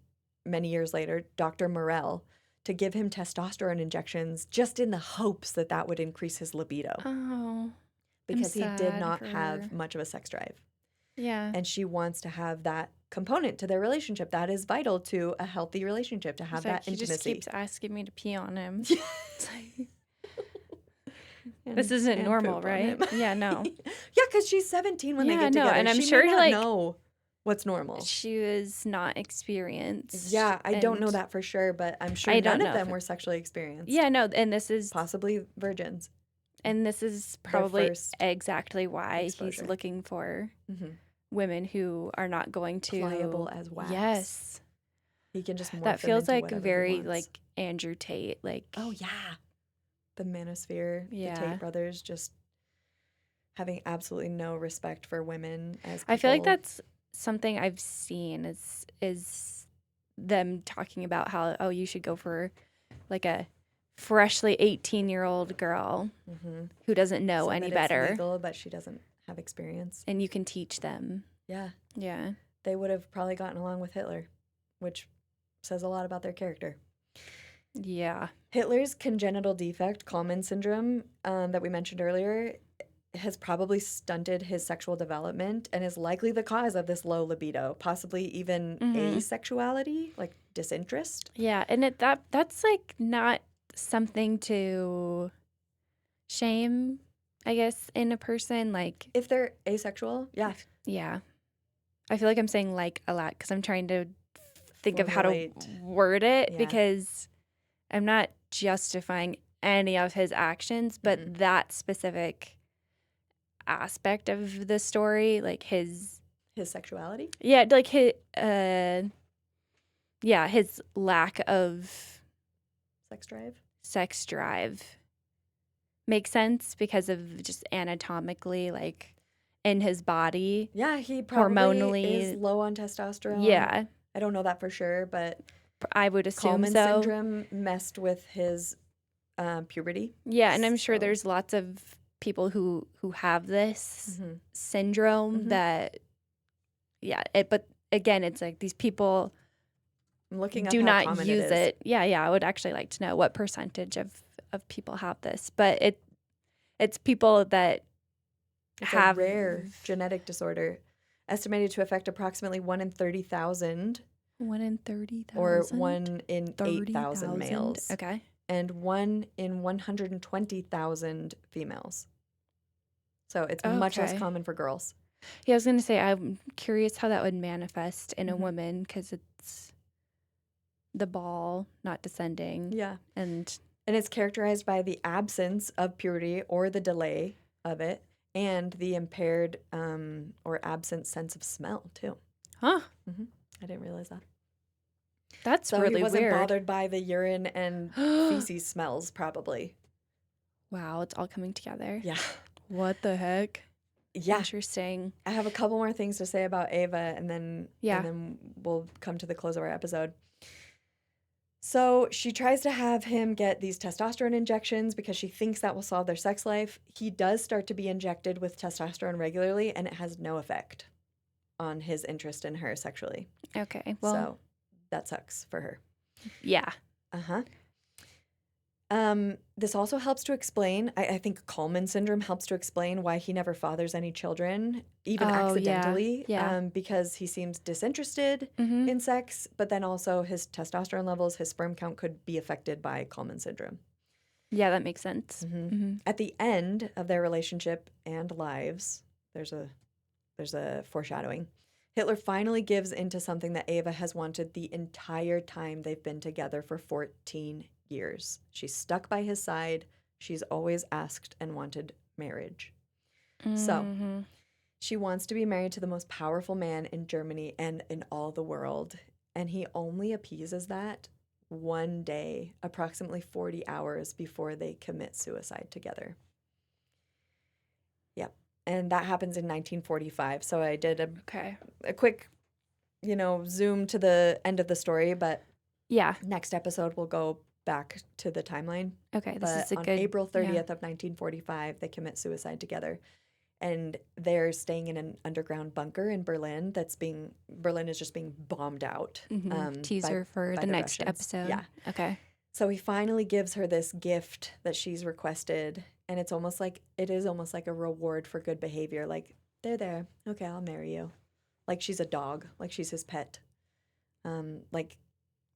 many years later, Dr. Morell, to give him testosterone injections just in the hopes that that would increase his libido. Oh. Because he did sad not for have her. much of a sex drive. Yeah. And she wants to have that component to their relationship. That is vital to a healthy relationship, to have It's like, that intimacy. He just keeps asking me to pee on him. Yeah. It's like, And- this isn't and normal, poop on right? him. Yeah, no. Yeah, because she's 17 when they Yeah, get no, together. and I'm she sure, may not like, know what's normal. She was not experienced. Yeah, I don't know and- that for sure, but I'm sure I don't none of know them if- were sexually experienced. Yeah, no, and this is Possibly virgins. probably first exactly why exposure. he's looking for Mm-hmm. women who are not going to Pliable as wax. Yes. He can just morph That them feels into like whatever he very wants. like Andrew Tate, like Oh yeah, the Manosphere, the Yeah. Tate brothers, just having absolutely no respect for women as people. I feel like that's something I've seen is them talking about how you should go for like a freshly 18-year-old girl Mhm. who doesn't know So any that it's better, legal, but she doesn't have experience. and you can teach them. Yeah, Yeah. they would have probably gotten along with Hitler, which says a lot about their character. Yeah. Hitler's congenital defect, Kallman Syndrome, that we mentioned earlier, has probably stunted his sexual development and is likely the cause of this low libido, possibly even Mhm. asexuality, like disinterest. Yeah, and that's like not something to shame, I guess, in a person. Like, If they're asexual, yeah. yeah, I feel like I'm saying like a lot because I'm trying to think of how to Formulate. word it Yeah. because I'm not justifying any of his actions, but Mhm. that specific aspect of the story, like his His sexuality. yeah, like his his lack of Sex drive. sex drive makes sense because of just anatomically, like in his body. Yeah, he probably Hormonally- is low on testosterone. Yeah, I don't know that for sure, but I would assume Kallman so. syndrome messed with his puberty. Yeah, and I'm sure So- there's lots of people who have this Mhm. syndrome Mhm. that, but again, it's like these people I'm looking up do how not common use is. it. Yeah, I would actually like to know what percentage of people have this, but it's people that It's have a rare genetic disorder, estimated to affect approximately 1 in 30,000 1 in 30,000 or 1 in 8,000 30,000. males Okay. and 1 in 120,000 females. So it's much less Okay. common for girls. Yeah, I was going to say, I'm curious how that would manifest in a Mhm. woman because it's the ball not descending. Yeah. And And it's characterized by the absence of puberty or the delay of it and the impaired or absent sense of smell, too. huh, I didn't realize that. that's So really he wasn't weird. bothered by the urine and feces smells, probably. Wow, it's all coming together. Yeah. What the heck? Yeah. Interesting. I have a couple more things to say about Ava, and then Yeah. and then we'll come to the close of our episode. So she tries to have him get these testosterone injections because she thinks that will solve their sex life. He does start to be injected with testosterone regularly, and it has no effect. on his interest in her sexually. Okay. Well, So that sucks for her. yeah. Uh-huh. This also helps to explain, I think Kallman Syndrome helps to explain why he never fathers any children, even Oh, yeah. accidentally, Yeah. Because he seems disinterested Mm-hmm. in sex, but then also his testosterone levels, his sperm count could be affected by Kallman Syndrome. Yeah, that makes sense. Mm-hmm. Mm-hmm. At the end of their relationship and lives, there's a foreshadowing. Hitler finally gives into something that Ava has wanted the entire time they've been together for 14 years. She's stuck by his side. She's always asked and wanted marriage. So Mm-hmm. she wants to be married to the most powerful man in Germany and in all the world. And he only appeases that one day, approximately 40 hours before they commit suicide together. Yep. And that happens in 1945. So I did Okay. a quick, zoom to the end of the story, but Yeah. next episode we'll go back to the timeline. Okay. This But is a on good. April 30th Yeah. of 1945, they commit suicide together. And they're staying in an underground bunker in Berlin Berlin is just being bombed out. Mm-hmm. Teaser for by the the next Russians. episode. Yeah. Okay. So he finally gives her this gift that she's requested, and it is almost like a reward for good behavior. Like, there, okay, I'll marry you. Like she's a dog, like she's his pet. Like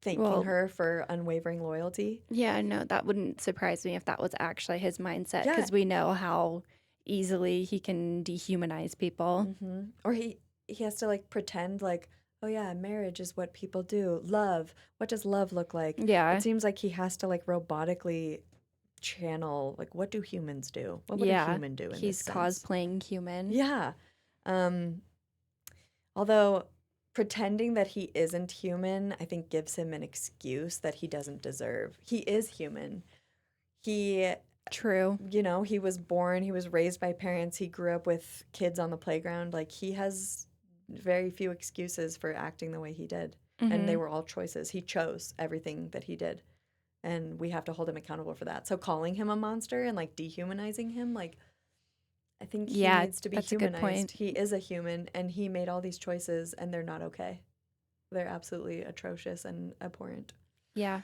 thanking her for unwavering loyalty. Yeah, no, that wouldn't surprise me if that was actually his mindset, Yeah. because we know how easily he can dehumanize people. Mm-hmm. Or he has to like pretend like, oh yeah, marriage is what people do. Love. What does love look like? Yeah. It seems like he has to like robotically channel like, what do humans do? What would a human do in He's this sense? cosplaying human. Yeah. Although pretending that he isn't human, I think gives him an excuse that he doesn't deserve. He is human. True. He was raised by parents. He grew up with kids on the playground. Like, he has very few excuses for acting the way he did. Mm-hmm. And they were all choices. He chose everything that he did. And we have to hold him accountable for that. So calling him a monster and like dehumanizing him, like, I think he needs to be that's a good humanized. point. He is a human, and he made all these choices, and they're not okay. They're absolutely atrocious and abhorrent. Yeah.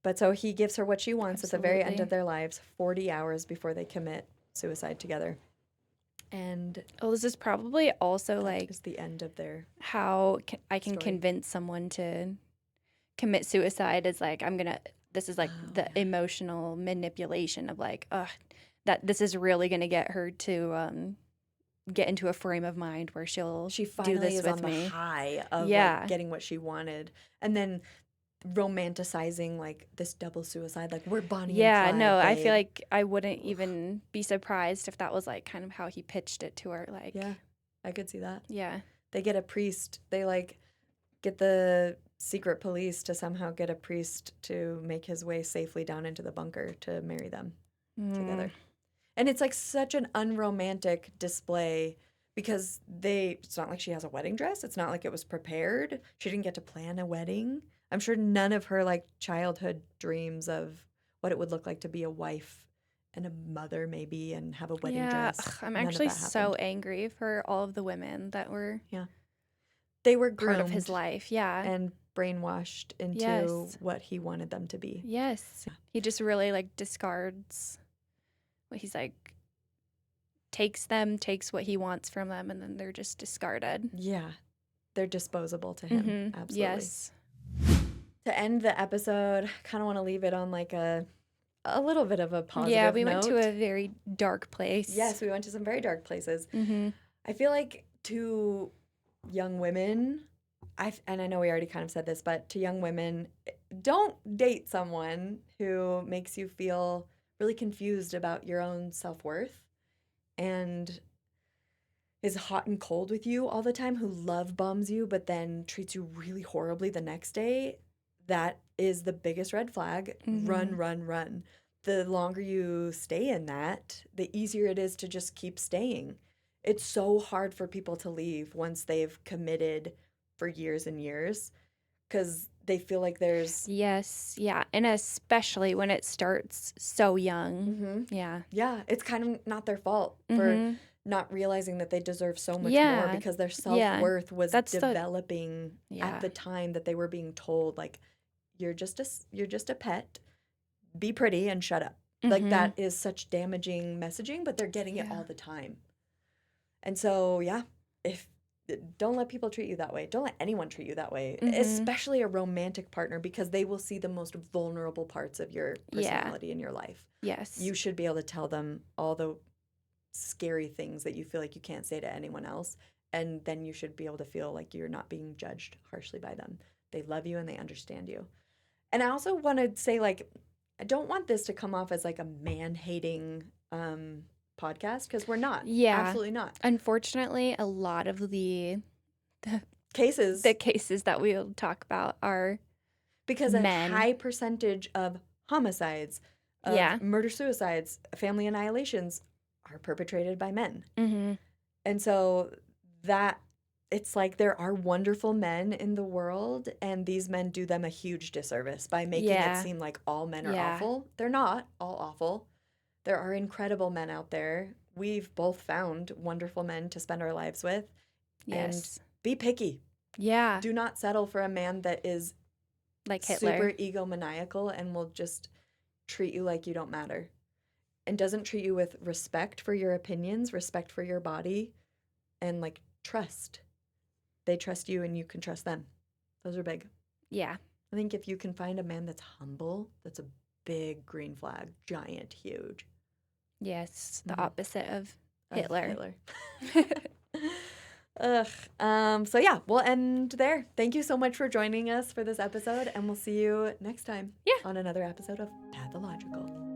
But so he gives her what she wants at the very end Absolutely. of their lives, 40 hours before they commit suicide together. And This is probably also that like is the end of their how I can story. convince someone to commit suicide is like, this is like the emotional manipulation of like, that this is really going to get her to get into a frame of mind where she finally do this is with on me. the high of like getting what she wanted, and then romanticizing like this double suicide, like we're Bonnie and Clyde, no, I babe. feel like I wouldn't even be surprised if that was like kind of how he pitched it to her. Like, yeah, I could see that. Yeah. They get a priest. They like get the secret police to somehow get a priest to make his way safely down into the bunker to marry them together. And it's like such an unromantic display because it's not like she has a wedding dress. It's not like it was prepared. She didn't get to plan a wedding. I'm sure none of her like childhood dreams of what it would look like to be a wife and a mother maybe and have a wedding dress. I'm None actually of that so happened. angry for all of the women that were They were part of groomed his life. Yeah. and brainwashed into what he wanted them to be. Yes. He just really like discards what he's like, takes what he wants from them, and then they're just discarded. Yeah. They're disposable to him. Absolutely. Yes. To end the episode, kind of want to leave it on like a little bit of a positive Yeah, we note. went to a very dark place. Yes, we went to some very dark places. Mm-hmm. I feel like to young women, and I know we already kind of said this, but to young women, don't date someone who makes you feel really confused about your own self-worth and is hot and cold with you all the time, who love bombs you, but then treats you really horribly the next day. That is the biggest red flag. Mm-hmm. Run, run, run. The longer you stay in that, the easier it is to just keep staying. It's so hard for people to leave once they've committed for years and years because they feel like there's... Yes, yeah, and especially when it starts so young. Mm-hmm. Yeah. Yeah, it's kind of not their fault for Mm-hmm. not realizing that they deserve so much more Yeah. because their Yeah. self-worth was That's the developing Yeah. at the time that they were being told, like, you're just a pet, be pretty and shut up. Like, Mhm. that is such damaging messaging, but they're getting it Yeah. all the time. And so, yeah, don't let people treat you that way. Don't let anyone treat you that way, Mhm. especially a romantic partner, because they will see the most vulnerable parts of your Yeah. personality in your life. Yes. You should be able to tell them all the scary things that you feel like you can't say to anyone else, and then you should be able to feel like you're not being judged harshly by them. They love you and they understand you. And I also want to say, like, I don't want this to come off as like a man-hating podcast, because we're not. Yeah. Absolutely not. Unfortunately, a lot of the Cases, cases that we'll talk about are because men. a high percentage of homicides, of Yeah. murder-suicides, family annihilations are perpetrated by men. Mhm. And so that it's like there are wonderful men in the world, and these men do them a huge disservice by making it seem like all men are awful. They're not all awful. There are incredible men out there. We've both found wonderful men to spend our lives with. Yes. And be picky. Yeah. Do not settle for a man that is Like Hitler. super egomaniacal and will just treat you like you don't matter. And doesn't treat you with respect for your opinions, respect for your body, and like trust. They trust you and you can trust them. Those are big. Yeah. I think if you can find a man that's humble, that's a big green flag, giant, huge. Yes. The opposite of Hitler. Ugh. So yeah, we'll end there. Thank you so much for joining us for this episode, and we'll see you next time Yeah. on another episode of Pathological.